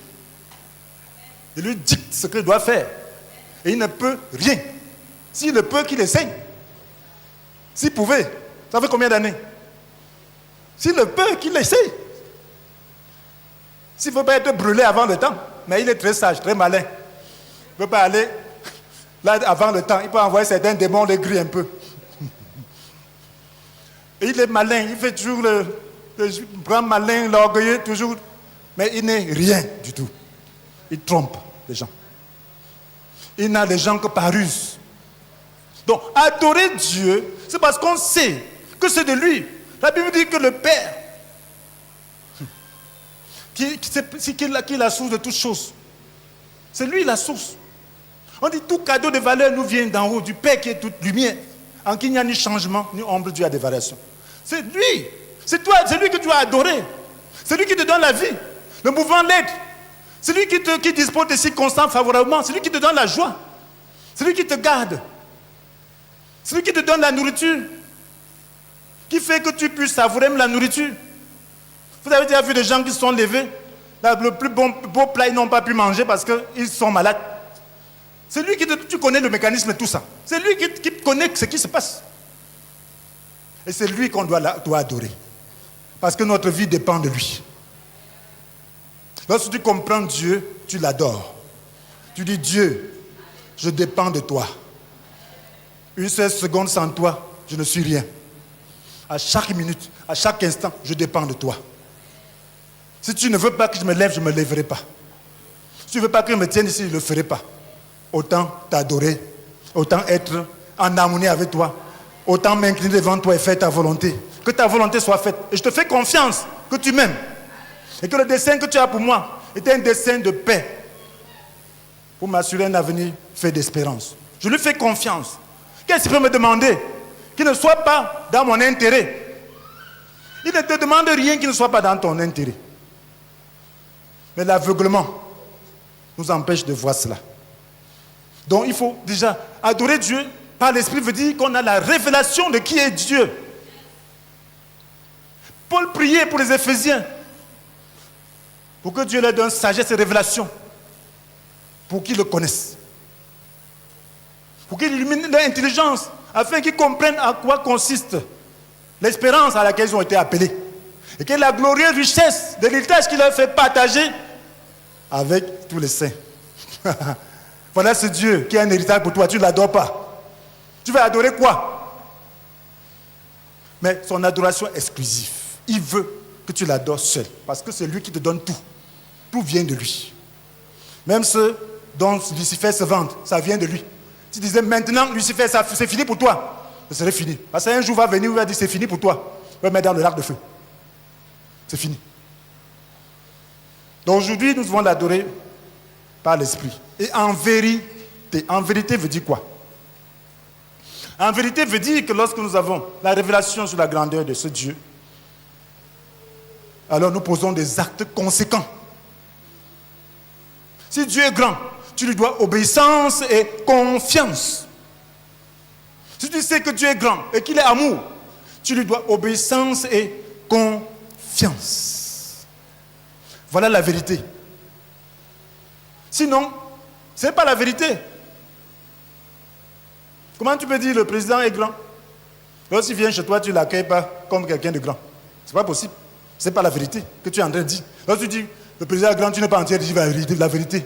Je lui dicte ce qu'il doit faire. Et il ne peut rien. S'il ne peut, qu'il essaye. S'il pouvait, ça fait combien d'années? S'il ne peut, qu'il essaye. S'il ne veut pas être brûlé avant le temps, mais il est très sage, très malin. Il ne veut pas aller là avant le temps. Il peut envoyer certains démons, les griller un peu. Et il est malin, il fait toujours le grand malin, l'orgueilleux, toujours. Mais il n'est rien du tout. Il trompe les gens. Il n'a les gens que par ruse. Donc, adorer Dieu, c'est parce qu'on sait que c'est de lui. La Bible dit que le Père, qui est la source de toutes choses, c'est lui la source. On dit tout cadeau de valeur nous vient d'en haut, du Père qui est toute lumière, en qui il n'y a ni changement, ni ombre, Dieu a des variations. C'est lui, c'est toi, c'est lui que tu as adoré. C'est lui qui te donne la vie, le mouvement l'être. C'est lui qui dispose des circonstances favorablement. C'est lui qui te donne la joie. C'est lui qui te garde. C'est lui qui te donne la nourriture. Qui fait que tu puisses savourer même la nourriture. Vous avez déjà vu des gens qui se sont levés. Le plus beau plat, ils n'ont pas pu manger parce qu'ils sont malades. C'est lui tu connais le mécanisme de tout ça. C'est lui qui connaît ce qui se passe. Et c'est lui qu'on doit adorer. Parce que notre vie dépend de lui. Lorsque tu comprends Dieu, tu l'adores. Tu dis, Dieu, je dépends de toi. Une seule seconde sans toi, je ne suis rien. À chaque minute, à chaque instant, je dépends de toi. Si tu ne veux pas que je me lève, je ne me lèverai pas. Si tu ne veux pas que je me tienne ici, je ne le ferai pas. Autant t'adorer, autant être en harmonie avec toi, autant m'incliner devant toi et faire ta volonté. Que ta volonté soit faite. Et je te fais confiance que tu m'aimes. Et que le dessein que tu as pour moi est un dessein de paix. Pour m'assurer un avenir fait d'espérance. Je lui fais confiance. Qu'est-ce qu'il peut me demander? Qu'il ne soit pas dans mon intérêt. Il ne te demande rien qui ne soit pas dans ton intérêt. Mais l'aveuglement nous empêche de voir cela. Donc il faut déjà adorer Dieu par l'Esprit veut dire qu'on a la révélation de qui est Dieu. Paul priait pour les Éphésiens pour que Dieu leur donne sagesse et révélation pour qu'ils le connaissent. Pour qu'il illumine leur intelligence afin qu'ils comprennent à quoi consiste l'espérance à laquelle ils ont été appelés. Et que la glorieuse richesse de l'héritage qu'il leur fait partager avec tous les saints. Voilà ce Dieu qui a un héritage pour toi, tu ne l'adores pas. Tu vas adorer quoi? Mais son adoration est exclusive. Il veut que tu l'adores seul, parce que c'est lui qui te donne tout. Tout vient de lui. Même ceux dont Lucifer se vante, ça vient de lui. Tu disais maintenant, Lucifer, c'est fini pour toi. Ce serait fini. Parce qu'un jour va venir où il va dire c'est fini pour toi. Il va mettre dans le lac de feu. C'est fini. Donc aujourd'hui, nous devons l'adorer par l'esprit. Et en vérité veut dire quoi? En vérité veut dire que lorsque nous avons la révélation sur la grandeur de ce Dieu, alors nous posons des actes conséquents. Si Dieu est grand, tu lui dois obéissance et confiance. Si tu sais que Dieu est grand et qu'il est amour, tu lui dois obéissance et confiance. Voilà la vérité. Sinon, ce n'est pas la vérité. Comment tu peux dire le président est grand? Lorsqu'il vient chez toi, tu ne l'accueilles pas comme quelqu'un de grand. Ce n'est pas possible. Ce n'est pas la vérité que tu es en train de dire. Lorsque tu dis le président est grand, tu n'es pas en train de dire la vérité.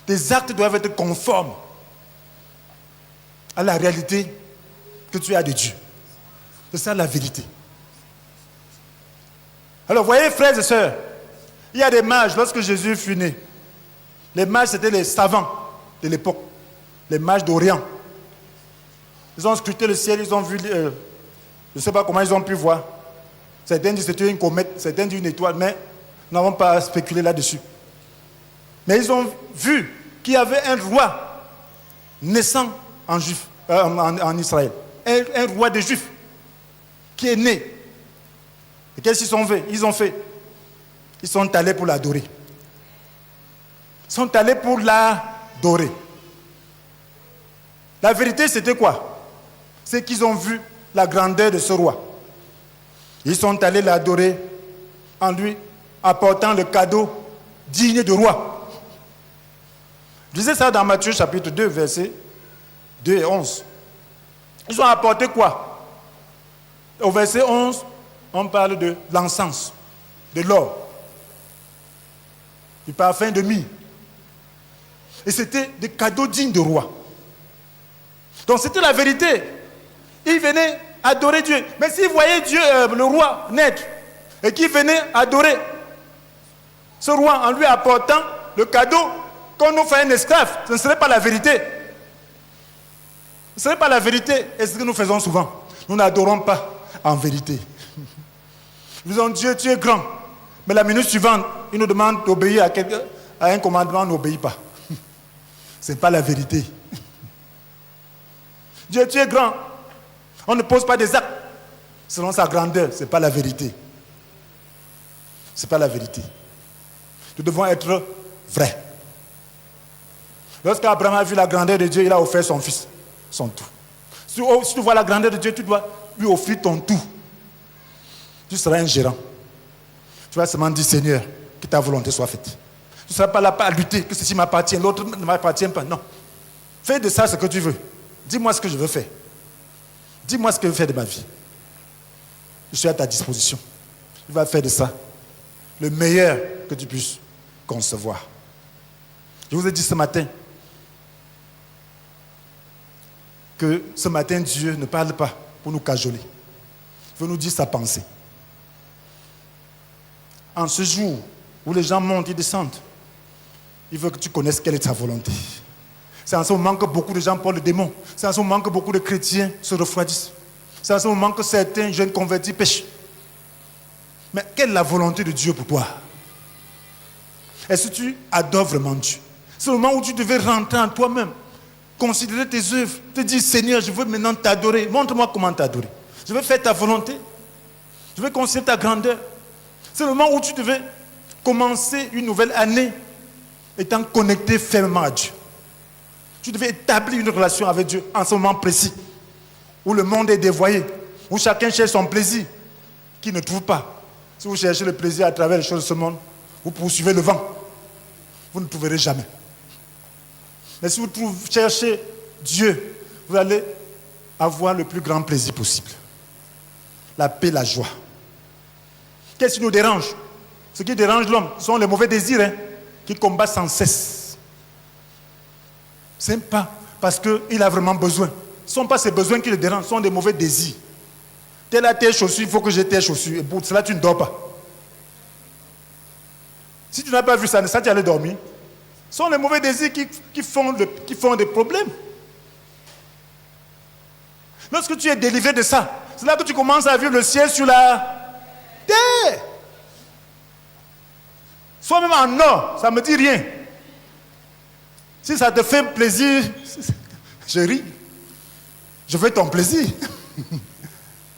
Tes actes doivent être conformes à la réalité que tu as de Dieu. C'est ça la vérité. Alors, voyez, frères et sœurs, il y a des mages, lorsque Jésus fut né, les mages, c'était les savants de l'époque, les mages d'Orient. Ils ont scruté le ciel, ils ont vu, je ne sais pas comment ils ont pu voir. Certains disent que c'était une comète, certains disent une étoile, mais nous n'avons pas spéculé là-dessus. Mais ils ont vu qu'il y avait un roi naissant en Israël. Un roi des Juifs qui est né. Et qu'est-ce qu'ils ont fait? Ils sont allés pour l'adorer. Ils sont allés pour l'adorer. La vérité, c'était quoi? C'est qu'ils ont vu la grandeur de ce roi. Ils sont allés l'adorer en lui apportant le cadeau digne de roi. Je disais ça dans Matthieu chapitre 2, versets 2 et 11. Ils ont apporté quoi? Au verset 11, on parle de l'encens, de l'or, du parfum de myrrhe. Et c'était des cadeaux dignes de roi. Donc c'était la vérité. Ils venaient adorer Dieu. Mais s'ils voyaient Dieu, le roi, naître, et qu'ils venaient adorer ce roi en lui apportant le cadeau qu'on nous fait un esclave, ce ne serait pas la vérité. Ce ne serait pas la vérité. Et c'est ce que nous faisons souvent. Nous n'adorons pas en vérité. Nous disons, Dieu, tu es grand. Mais la minute suivante, il nous demande d'obéir à un commandement, on n'obéit pas. Ce n'est pas la vérité. Dieu, tu es grand. On ne pose pas des actes selon sa grandeur. Ce n'est pas la vérité. Ce n'est pas la vérité. Nous devons être vrais. Lorsqu'Abraham a vu la grandeur de Dieu, il a offert son fils, son tout. Si tu vois la grandeur de Dieu, tu dois lui offrir ton tout. Tu seras un gérant. Tu vas seulement dire, Seigneur, que ta volonté soit faite. Tu ne seras pas là à lutter, que ceci m'appartient, l'autre ne m'appartient pas. Non. Fais de ça ce que tu veux. Dis-moi ce que je veux faire. Dis-moi ce que je veux faire de ma vie. Je suis à ta disposition. Tu vas faire de ça le meilleur que tu puisses concevoir. Je vous ai dit ce matin que ce matin, Dieu ne parle pas pour nous cajoler. Il veut nous dire sa pensée. En ce jour où les gens montent et descendent, il veut que tu connaisses quelle est sa volonté. C'est en ce moment que beaucoup de gens portent le démon. C'est en ce moment que beaucoup de chrétiens se refroidissent. C'est en ce moment que certains jeunes convertis pêchent. Mais quelle est la volonté de Dieu pour toi? Est-ce que tu adores vraiment Dieu? C'est le moment où tu devais rentrer en toi-même, considérer tes œuvres, te dire, Seigneur, je veux maintenant t'adorer. Montre-moi comment t'adorer. Je veux faire ta volonté. Je veux considérer ta grandeur. C'est le moment où tu devais commencer une nouvelle année étant connecté fermement à Dieu. Tu devais établir une relation avec Dieu en ce moment précis, où le monde est dévoyé, où chacun cherche son plaisir, qui ne trouve pas. Si vous cherchez le plaisir à travers les choses de ce monde, vous poursuivez le vent. Vous ne trouverez jamais. Mais si vous cherchez Dieu, vous allez avoir le plus grand plaisir possible. La paix, la joie. Qu'est-ce qui nous dérange? Ce qui dérange l'homme, ce sont les mauvais désirs qui combattent sans cesse. Ce n'est pas parce qu'il a vraiment besoin. Ce ne sont pas ses besoins qui le dérangent, ce sont des mauvais désirs. Telle a tes chaussures, il faut que j'ai tes chaussures. Et pour cela, tu ne dors pas. Si tu n'as pas vu ça, tu allais dormir. Ce sont les mauvais désirs qui font des problèmes. Lorsque tu es délivré de ça, c'est là que tu commences à vivre le ciel sur la terre. Sois même en or, ça ne me dit rien. Si ça te fait plaisir, je ris. Je veux ton plaisir.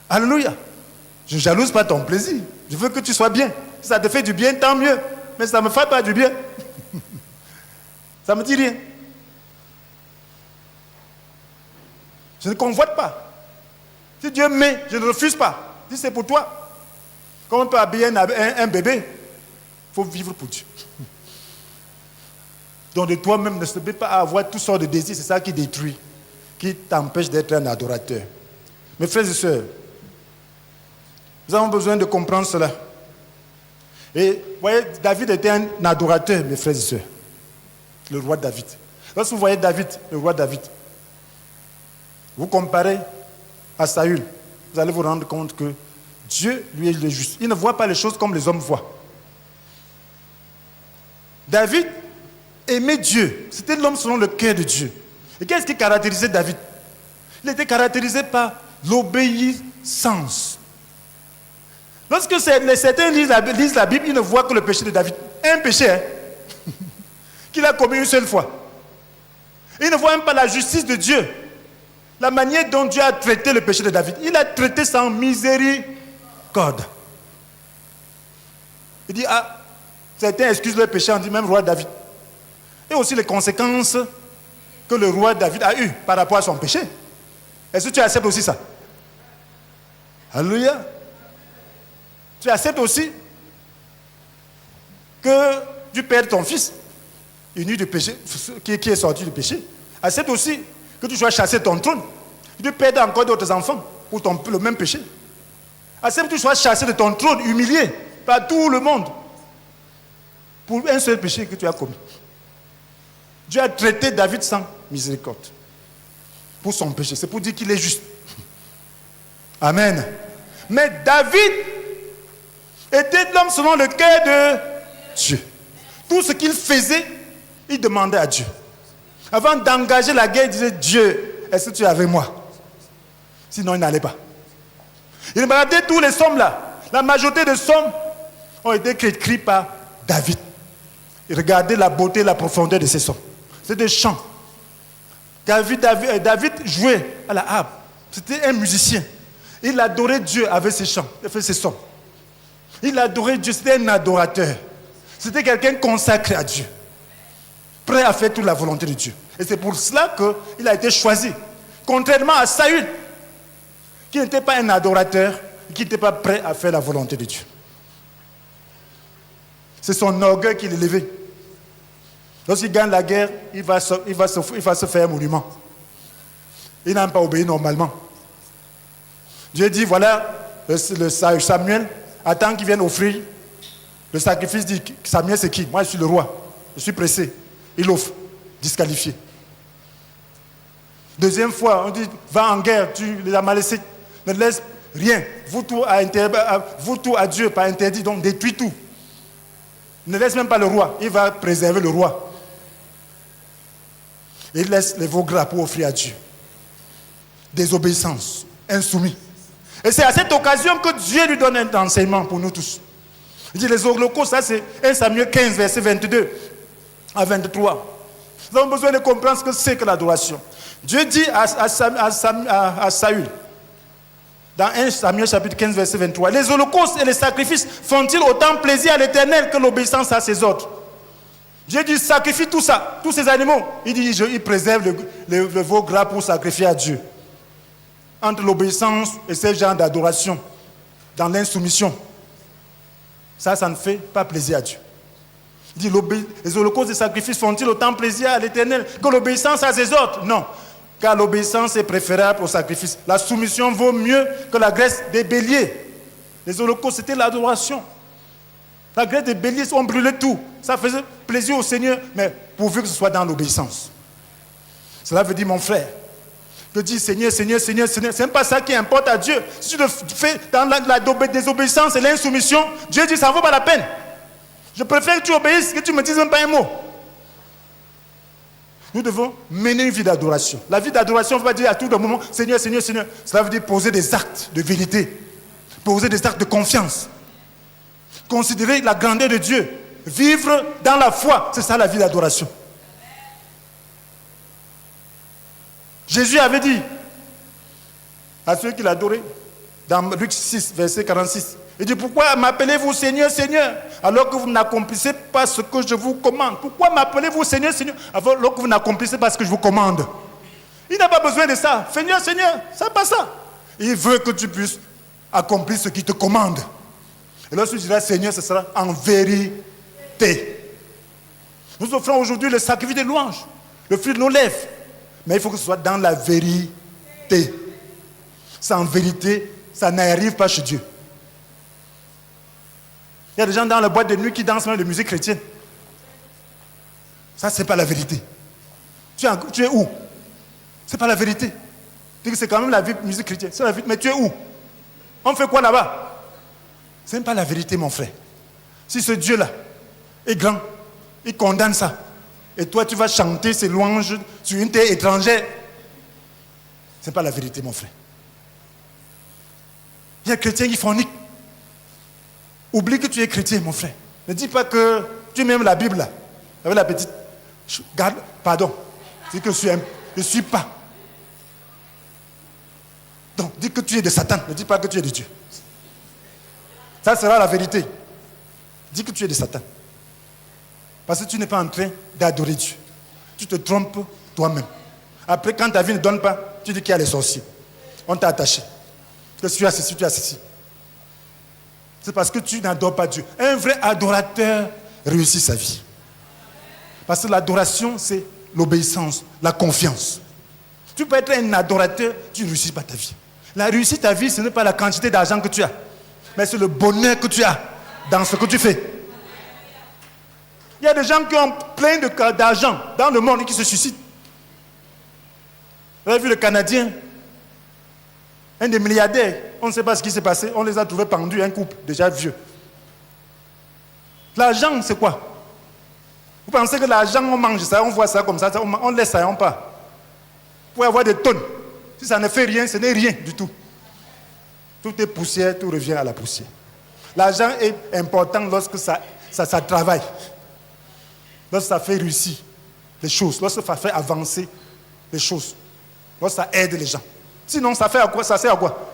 Alléluia. Je ne jalouse pas ton plaisir. Je veux que tu sois bien. Si ça te fait du bien, tant mieux. Mais ça ne me fait pas du bien. Ça ne me dit rien. Je ne convoite pas. Si Dieu met, je ne refuse pas. Si c'est pour toi. Comme on peut habiller un bébé, il faut vivre pour Dieu. Donc de toi-même, ne se met pas à avoir toutes sortes de désirs. C'est ça qui détruit, qui t'empêche d'être un adorateur. Mes frères et sœurs, nous avons besoin de comprendre cela. Et vous voyez, David était un adorateur, mes frères et sœurs. Le roi David. Lorsque vous voyez David, le roi David, vous comparez à Saül, vous allez vous rendre compte que Dieu, lui, est le juste. Il ne voit pas les choses comme les hommes voient. David aimait Dieu. C'était l'homme selon le cœur de Dieu. Et qu'est-ce qui caractérisait David? Il était caractérisé par l'obéissance. Lorsque certains lisent la Bible, ils ne voient que le péché de David. Un péché, hein? qu'il a commis une seule fois. Il ne voit même pas la justice de Dieu. La manière dont Dieu a traité le péché de David. Il a traité sans miséricorde. Il dit, certains excusent le péché, on dit même roi David. Et aussi les conséquences que le roi David a eues par rapport à son péché. Est-ce que tu acceptes aussi ça? Alléluia. Tu acceptes aussi que tu perds ton fils, uni du péché, qui est sorti du péché. Accepte aussi que tu sois chassé de ton trône. Tu perds encore d'autres enfants pour le même péché. Accepte que tu sois chassé de ton trône, humilié par tout le monde pour un seul péché que tu as commis. Dieu a traité David sans miséricorde pour son péché. C'est pour dire qu'il est juste. Amen. Mais David était l'homme selon le cœur de Dieu. Tout ce qu'il faisait, il demandait à Dieu. Avant d'engager la guerre, il disait, Dieu, est-ce que tu es avec moi? Sinon, il n'allait pas. Il regardait tous les psaumes là. La majorité des psaumes ont été écrits par David. Il regardait la beauté et la profondeur de ces psaumes. C'est des chants. David jouait à la harpe. C'était un musicien. Il adorait Dieu avec ses chants, avec ses psaumes. Il adorait Dieu, c'était un adorateur. C'était quelqu'un consacré à Dieu. Prêt à faire toute la volonté de Dieu. Et c'est pour cela qu'il a été choisi. Contrairement à Saül, qui n'était pas un adorateur, qui n'était pas prêt à faire la volonté de Dieu. C'est son orgueil qui l'élevait. Lorsqu'il gagne la guerre, il va se faire un monument. Il n'a pas obéi normalement. Dieu dit, voilà, Samuel, attends qu'il vienne offrir le sacrifice. Dit, Samuel c'est qui? Moi je suis le roi, je suis pressé. Il offre, disqualifié. Deuxième fois, on dit, va en guerre, les Amalécites, ne laisse rien. Vous tout à Dieu, pas interdit, donc détruis tout. Ne laisse même pas le roi, il va préserver le roi. Il laisse les veaux gras pour offrir à Dieu. Désobéissance, insoumis. Et c'est à cette occasion que Dieu lui donne un enseignement pour nous tous. Il dit les holocaustes, ça c'est 1 Samuel 15, verset 22 à 23. Nous avons besoin de comprendre ce que c'est que l'adoration. Dieu dit à Saül, dans 1 Samuel chapitre 15, verset 23, les holocaustes et les sacrifices font-ils autant plaisir à l'Éternel que l'obéissance à ses ordres? Dieu dit sacrifie tout ça, tous ces animaux. Il dit il préserve le veau gras pour sacrifier à Dieu. Entre l'obéissance et ce genre d'adoration, dans l'insoumission, ça ne fait pas plaisir à Dieu. Il dit les holocaustes et sacrifices font-ils autant plaisir à l'Éternel que l'obéissance à ses ordres? Non, car l'obéissance est préférable au sacrifice. La soumission vaut mieux que la graisse des béliers. Les holocaustes, c'était l'adoration. La graisse des béliers, on brûlait tout. Ça faisait plaisir au Seigneur, mais pourvu que ce soit dans l'obéissance. Cela veut dire, mon frère, que dire Seigneur, Seigneur, Seigneur, Seigneur, c'est même pas ça qui importe à Dieu. Si tu le fais dans la désobéissance et l'insoumission, Dieu dit ça ne vaut pas la peine. Je préfère que tu obéisses, que tu ne me dises même pas un mot. Nous devons mener une vie d'adoration. La vie d'adoration ne veut pas dire à tout moment, Seigneur, Seigneur, Seigneur. Cela veut dire poser des actes de vérité, poser des actes de confiance, considérer la grandeur de Dieu, vivre dans la foi. C'est ça la vie d'adoration. Jésus avait dit à ceux qui l'adoraient, dans Luc 6, verset 46, il dit, pourquoi m'appelez-vous Seigneur, Seigneur, alors que vous n'accomplissez pas ce que je vous commande? Pourquoi m'appelez-vous Seigneur, Seigneur, alors que vous n'accomplissez pas ce que je vous commande? Il n'a pas besoin de ça. Seigneur, Seigneur, ça n'est pas ça. Il veut que tu puisses accomplir ce qu'il te commande. Et lorsque tu diras Seigneur, ce sera en vérité. Nous offrons aujourd'hui le sacrifice de louange, le fruit de nos lèvres. Mais il faut que ce soit dans la vérité. Sans vérité, ça n'arrive pas chez Dieu. Il y a des gens dans la boîte de nuit qui dansent même de musique chrétienne. Ça, ce n'est pas la vérité. Tu es où? Ce n'est pas la vérité. C'est quand même la musique chrétienne. C'est la vérité. Mais tu es où? On fait quoi là-bas? Ce n'est pas la vérité, mon frère. Si ce Dieu-là est grand, il condamne ça. Et toi, tu vas chanter ces louanges sur une terre étrangère. Ce n'est pas la vérité, mon frère. Il y a des chrétiens qui forniquent. Oublie que tu es chrétien, mon frère. Ne dis pas que tu aimes la Bible, là, avec la petite. Pardon. Dis que je ne suis pas. Donc, dis que tu es de Satan. Ne dis pas que tu es de Dieu. Ça sera la vérité. Dis que tu es de Satan. Parce que tu n'es pas en train d'adorer Dieu. Tu te trompes toi-même. Après, quand ta vie ne donne pas, tu dis qu'il y a les sorciers. On t'a attaché. Que tu as ceci, tu as ceci. C'est parce que tu n'adores pas Dieu. Un vrai adorateur réussit sa vie. Parce que l'adoration, c'est l'obéissance, la confiance. Tu peux être un adorateur, tu ne réussis pas ta vie. La réussite de ta vie, ce n'est pas la quantité d'argent que tu as, mais c'est le bonheur que tu as dans ce que tu fais. Il y a des gens qui ont plein d'argent dans le monde et qui se suicident. Vous avez vu le Canadien, un des milliardaires, on ne sait pas ce qui s'est passé, on les a trouvés pendus, un couple déjà vieux. L'argent, c'est quoi? Vous pensez que l'argent, on mange ça, on voit ça comme ça, on laisse ça et on part. Vous pouvez avoir des tonnes. Si ça ne fait rien, ce n'est rien du tout. Tout est poussière, tout revient à la poussière. L'argent est important lorsque ça travaille. Lorsque ça fait réussir les choses, lorsque ça fait avancer les choses, lorsque ça aide les gens. Sinon, ça fait à quoi? Ça sert à quoi?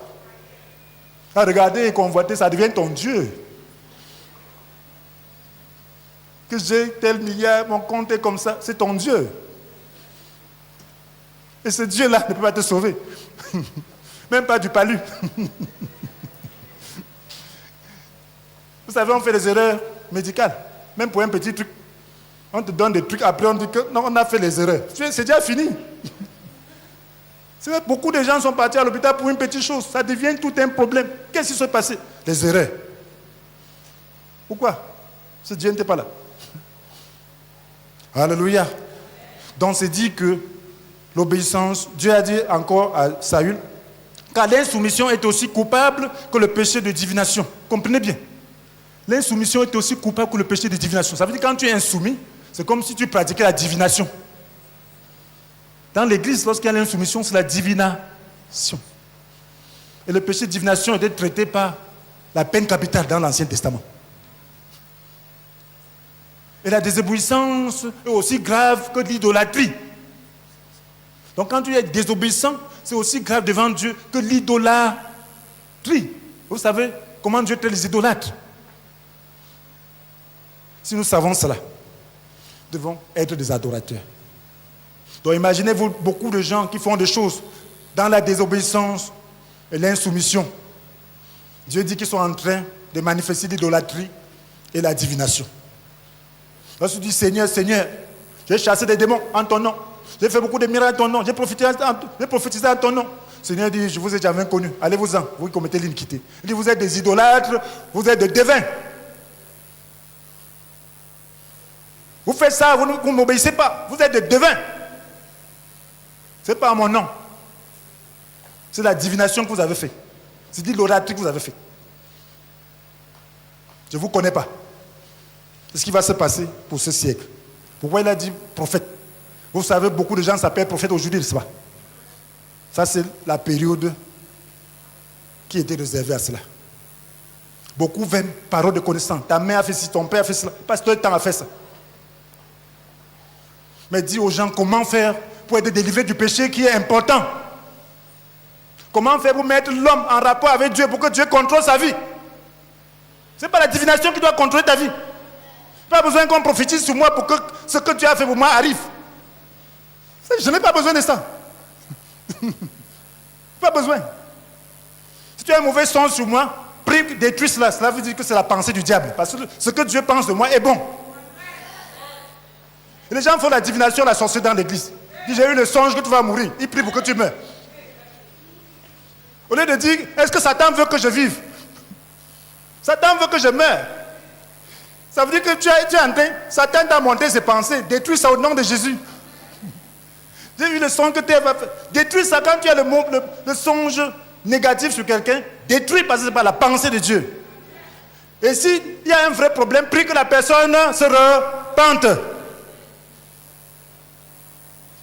À regarder et convoiter, ça devient ton Dieu. Que j'ai tel milliard, mon compte est comme ça, c'est ton Dieu. Et ce Dieu-là ne peut pas te sauver. Même pas du palu. Vous savez, on fait des erreurs médicales. Même pour un petit truc. On te donne des trucs, après on dit que non, on a fait les erreurs. C'est déjà fini. Beaucoup de gens sont partis à l'hôpital pour une petite chose. Ça devient tout un problème. Qu'est-ce qui s'est passé? Les erreurs. Pourquoi? Ce Dieu n'était pas là. Alléluia. Donc c'est dit que l'obéissance, Dieu a dit encore à Saül, car l'insoumission est aussi coupable que le péché de divination. Comprenez bien. L'insoumission est aussi coupable que le péché de divination. Ça veut dire que quand tu es insoumis, c'est comme si tu pratiquais la divination. Dans l'église, lorsqu'il y a l'insoumission, c'est la divination. Et le péché de divination était traité par la peine capitale dans l'Ancien Testament. Et la désobéissance est aussi grave que l'idolâtrie. Donc quand tu es désobéissant, c'est aussi grave devant Dieu que l'idolâtrie. Vous savez comment Dieu traite les idolâtres? Si nous savons cela, nous devons être des adorateurs. Donc imaginez-vous beaucoup de gens qui font des choses dans la désobéissance et l'insoumission. Dieu dit qu'ils sont en train de manifester l'idolâtrie et la divination. Lorsque tu dis Seigneur, Seigneur, j'ai chassé des démons en ton nom. J'ai fait beaucoup de miracles en ton nom. J'ai prophétisé en ton nom. Seigneur dit, je vous ai jamais connu. Allez-vous-en, vous commettez l'iniquité. Il dit, vous êtes des idolâtres, vous êtes des devins. Vous faites ça, vous ne m'obéissez pas. Vous êtes des devins. Ce n'est pas à mon nom. C'est la divination que vous avez fait. C'est l'idolâtrie que vous avez fait. Je ne vous connais pas. C'est ce qui va se passer pour ce siècle. Pourquoi il a dit prophète? Vous savez, beaucoup de gens s'appellent prophète aujourd'hui, n'est-ce pas? Ça, c'est la période qui était réservée à cela. Beaucoup veulent parole de connaissance. Ta mère a fait ci, ton père a fait cela. Pasteur temps a fait ça. Mais dis aux gens comment faire pour être délivré du péché qui est important. Comment faire pour mettre l'homme en rapport avec Dieu pour que Dieu contrôle sa vie. Ce n'est pas la divination qui doit contrôler ta vie. Pas besoin qu'on prophétise sur moi pour que ce que tu as fait pour moi arrive. Je n'ai pas besoin de ça. Pas besoin. Si tu as un mauvais son sur moi, prie, détruis cela. Cela veut dire que c'est la pensée du diable. Parce que ce que Dieu pense de moi est bon. Et les gens font la divination, la sorcellerie dans l'église. Ils disent, j'ai eu le songe que tu vas mourir. Ils prient pour que tu meurs. Au lieu de dire, est-ce que Satan veut que je vive? Satan veut que je meure. Ça veut dire que tu es en train, Satan t'a monté ses pensées. Détruis ça au nom de Jésus. J'ai eu le songe que tu as fait. Détruis ça quand tu as le songe négatif sur quelqu'un. Détruis parce que ce n'est pas la pensée de Dieu. Et s'il y a un vrai problème, prie que la personne se repente.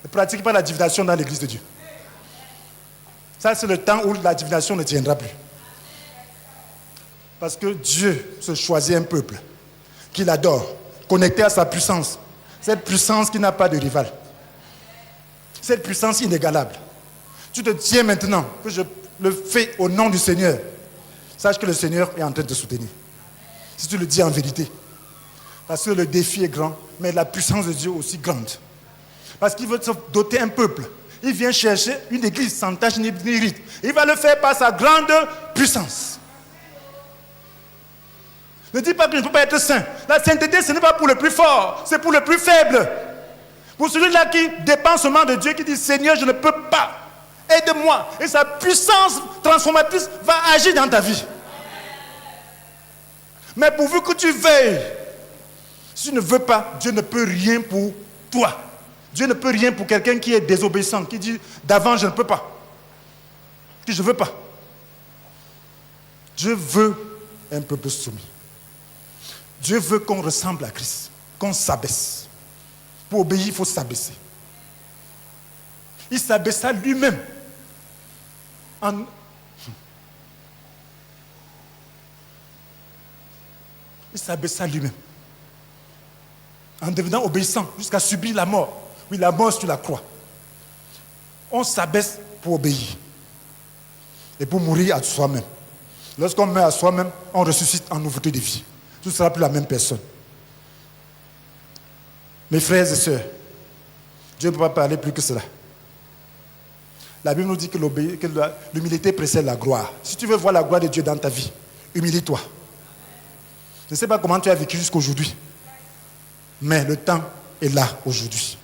Ne pratique pas la divination dans l'église de Dieu. Ça, c'est le temps où la divination ne tiendra plus. Parce que Dieu se choisit un peuple qu'il adore, connecté à sa puissance, Cette puissance qui n'a pas de rival. Cette puissance inégalable. Tu te tiens maintenant que je le fais au nom du Seigneur. Sache que le Seigneur est en train de te soutenir. Si tu le dis en vérité. Parce que le défi est grand, mais la puissance de Dieu est aussi grande. Parce qu'il veut se doter un peuple. Il vient chercher une église sans tache ni ride. Il va le faire par sa grande puissance. Ne dis pas que je ne peux pas être saint. La sainteté, ce n'est pas pour le plus fort, c'est pour le plus faible. Pour celui-là qui dépend seulement de Dieu, qui dit Seigneur, je ne peux pas. Aide-moi. Et sa puissance transformatrice va agir dans ta vie. Mais pourvu que tu veuilles, si tu ne veux pas, Dieu ne peut rien pour toi. Dieu ne peut rien pour quelqu'un qui est désobéissant, qui dit d'avant je ne peux pas. Que je ne veux pas. Dieu veut un peuple soumis. Dieu veut qu'on ressemble à Christ, qu'on s'abaisse. Pour obéir, il faut s'abaisser. Il s'abaissa lui-même. Il s'abaissa lui-même. En devenant obéissant, jusqu'à subir la mort. Oui, la mort sur la croix. On s'abaisse pour obéir. Et pour mourir à soi-même. Lorsqu'on meurt à soi-même, on ressuscite en nouveauté de vie. Tu ne seras plus la même personne. Mes frères et sœurs, Dieu ne peut pas parler plus que cela. La Bible nous dit que l'humilité précède la gloire. Si tu veux voir la gloire de Dieu dans ta vie, humilie-toi. Je ne sais pas comment tu as vécu jusqu'aujourd'hui, mais le temps est là aujourd'hui.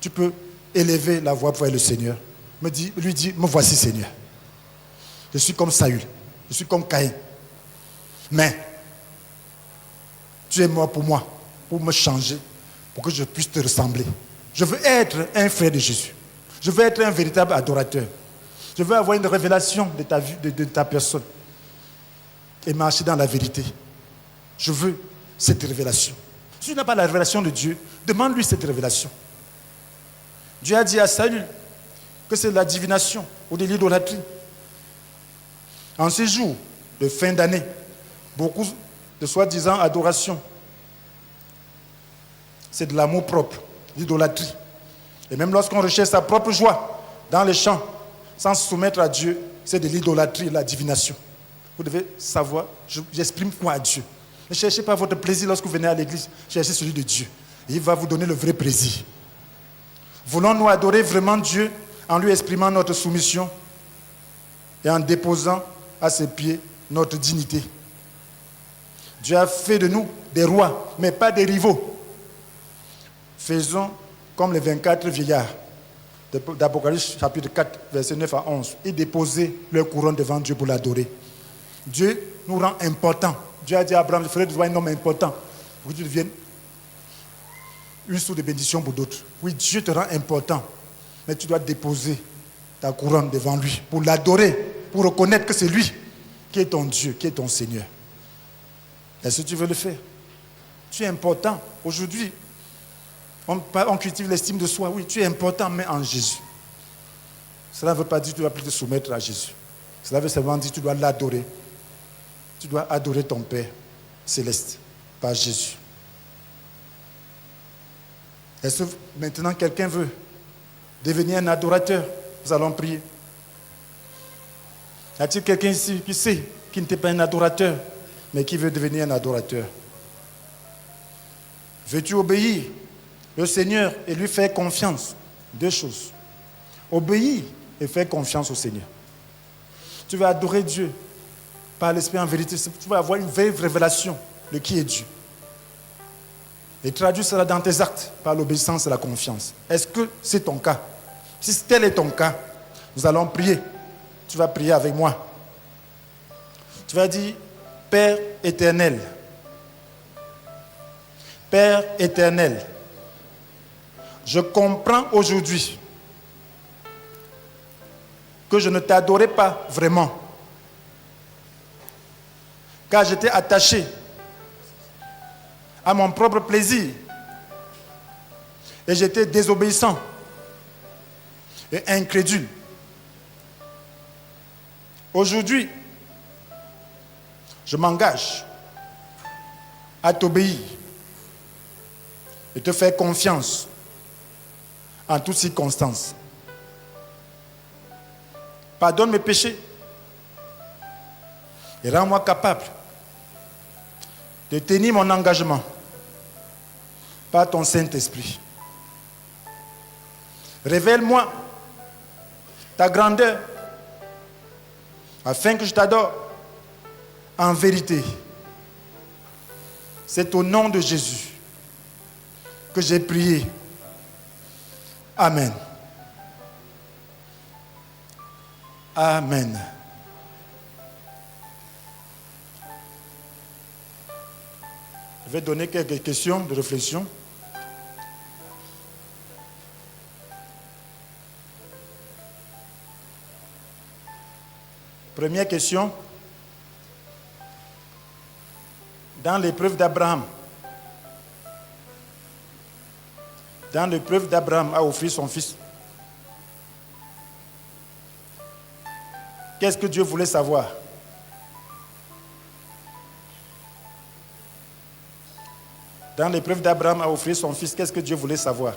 Tu peux élever la voix pour le Seigneur. Lui dis, me voici Seigneur. Je suis comme Saül, je suis comme Caïn. Mais tu es mort pour moi, pour me changer, pour que je puisse te ressembler. Je veux être un frère de Jésus. Je veux être un véritable adorateur. Je veux avoir une révélation de ta vie, de ta personne. Et marcher dans la vérité. Je veux cette révélation. Si tu n'as pas la révélation de Dieu, demande-lui cette révélation. Dieu a dit à Saül que c'est de la divination ou de l'idolâtrie. En ces jours de fin d'année, beaucoup de soi-disant adoration, c'est de l'amour propre, l'idolâtrie. Et même lorsqu'on recherche sa propre joie dans les champs, sans se soumettre à Dieu, c'est de l'idolâtrie, la divination. Vous devez savoir, j'exprime quoi à Dieu. Ne cherchez pas votre plaisir lorsque vous venez à l'église, cherchez celui de Dieu. Et il va vous donner le vrai plaisir. Voulons-nous adorer vraiment Dieu en lui exprimant notre soumission et en déposant à ses pieds notre dignité. Dieu a fait de nous des rois, mais pas des rivaux. Faisons comme les 24 vieillards d'Apocalypse chapitre 4, versets 9 à 11. Ils déposaient leur couronne devant Dieu pour l'adorer. Dieu nous rend importants. Dieu a dit à Abraham, je ferai de toi un homme important pour que tu deviennes une source de bénédiction pour d'autres. Oui, Dieu te rend important, mais tu dois déposer ta couronne devant lui pour l'adorer, pour reconnaître que c'est lui qui est ton Dieu, qui est ton Seigneur. Est-ce que tu veux le faire? Tu es important. Aujourd'hui, on cultive l'estime de soi. Oui, tu es important, mais en Jésus. Cela ne veut pas dire que tu dois plus te soumettre à Jésus. Cela veut seulement dire que tu dois l'adorer. Tu dois adorer ton Père céleste par Jésus. Est-ce que maintenant quelqu'un veut devenir un adorateur? Nous allons prier. Y a-t-il quelqu'un ici qui sait, qui n'était pas un adorateur, mais qui veut devenir un adorateur? Veux-tu obéir le Seigneur et lui faire confiance? Deux choses. Obéir et faire confiance au Seigneur. Tu vas adorer Dieu par l'Esprit en vérité. Tu vas avoir une vraie révélation de qui est Dieu. Et traduis cela dans tes actes par l'obéissance et la confiance. Est-ce que c'est ton cas? Si tel est ton cas, nous allons prier. Tu vas prier avec moi. Tu vas dire, Père éternel, Père éternel, je comprends aujourd'hui que je ne t'adorais pas vraiment, car j'étais attaché à mon propre plaisir et j'étais désobéissant et incrédule. Aujourd'hui, je m'engage à t'obéir et te faire confiance en toutes circonstances. Pardonne mes péchés et rends-moi capable de tenir mon engagement par ton Saint-Esprit. Révèle-moi ta grandeur afin que je t'adore en vérité. C'est au nom de Jésus que j'ai prié. Amen. Amen. Je vais donner quelques questions de réflexion. Première question. Dans l'épreuve d'Abraham, a offert son fils. Qu'est-ce que Dieu voulait savoir? Dans l'épreuve d'Abraham a offert son fils, qu'est-ce que Dieu voulait savoir?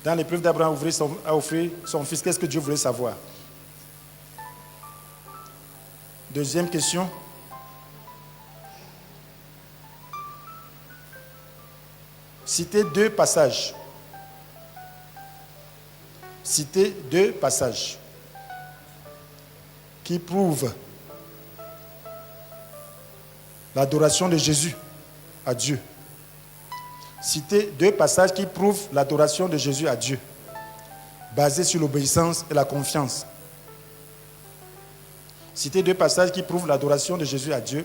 Dans l'épreuve d'Abraham a offert son fils, qu'est-ce que Dieu voulait savoir? Deuxième question. Citez deux passages. Citez deux passages qui prouvent l'adoration de Jésus à Dieu. Citez deux passages qui prouvent l'adoration de Jésus à Dieu, basés sur l'obéissance et la confiance. Citez deux passages qui prouvent l'adoration de Jésus à Dieu,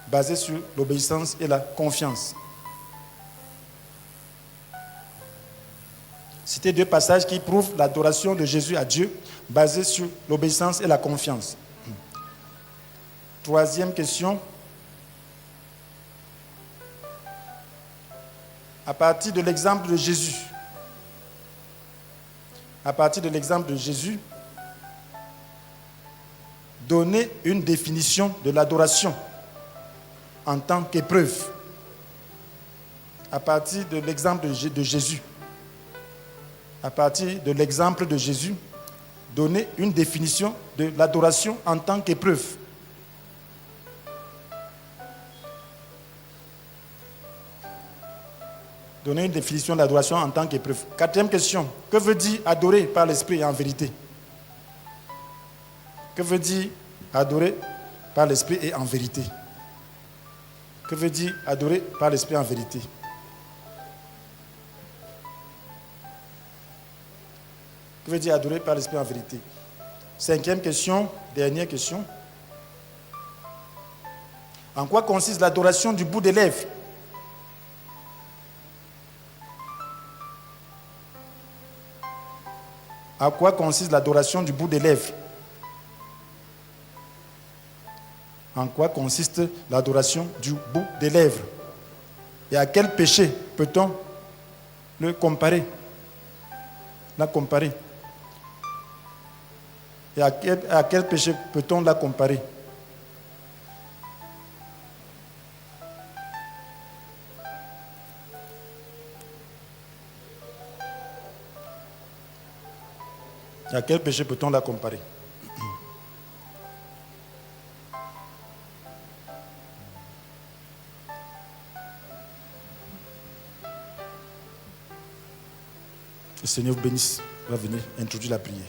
basés sur l'obéissance et la confiance. Citez deux passages qui prouvent l'adoration de Jésus à Dieu, basés sur l'obéissance et la confiance. Troisième question. À partir de l'exemple de Jésus, donnez une définition de l'adoration en tant qu'épreuve. À partir de l'exemple de Jésus, donnez une définition de l'adoration en tant qu'épreuve. Donnez une définition de l'adoration en tant qu'épreuve. Quatrième question. Que veut dire adorer par l'esprit et en vérité? Que veut dire adorer par l'esprit et en vérité? Que veut dire adorer par l'esprit et en vérité? Que veut dire adorer par l'esprit et en vérité? Cinquième question, dernière question. En quoi consiste l'adoration du bout des lèvres? À quoi consiste l'adoration du bout des lèvres? En quoi consiste l'adoration du bout des lèvres? Et à quel péché peut-on le comparer? La comparer. Et à quel péché peut-on la comparer? À quel péché peut-on la comparer? Le Seigneur vous bénisse. Va venir introduire la prière.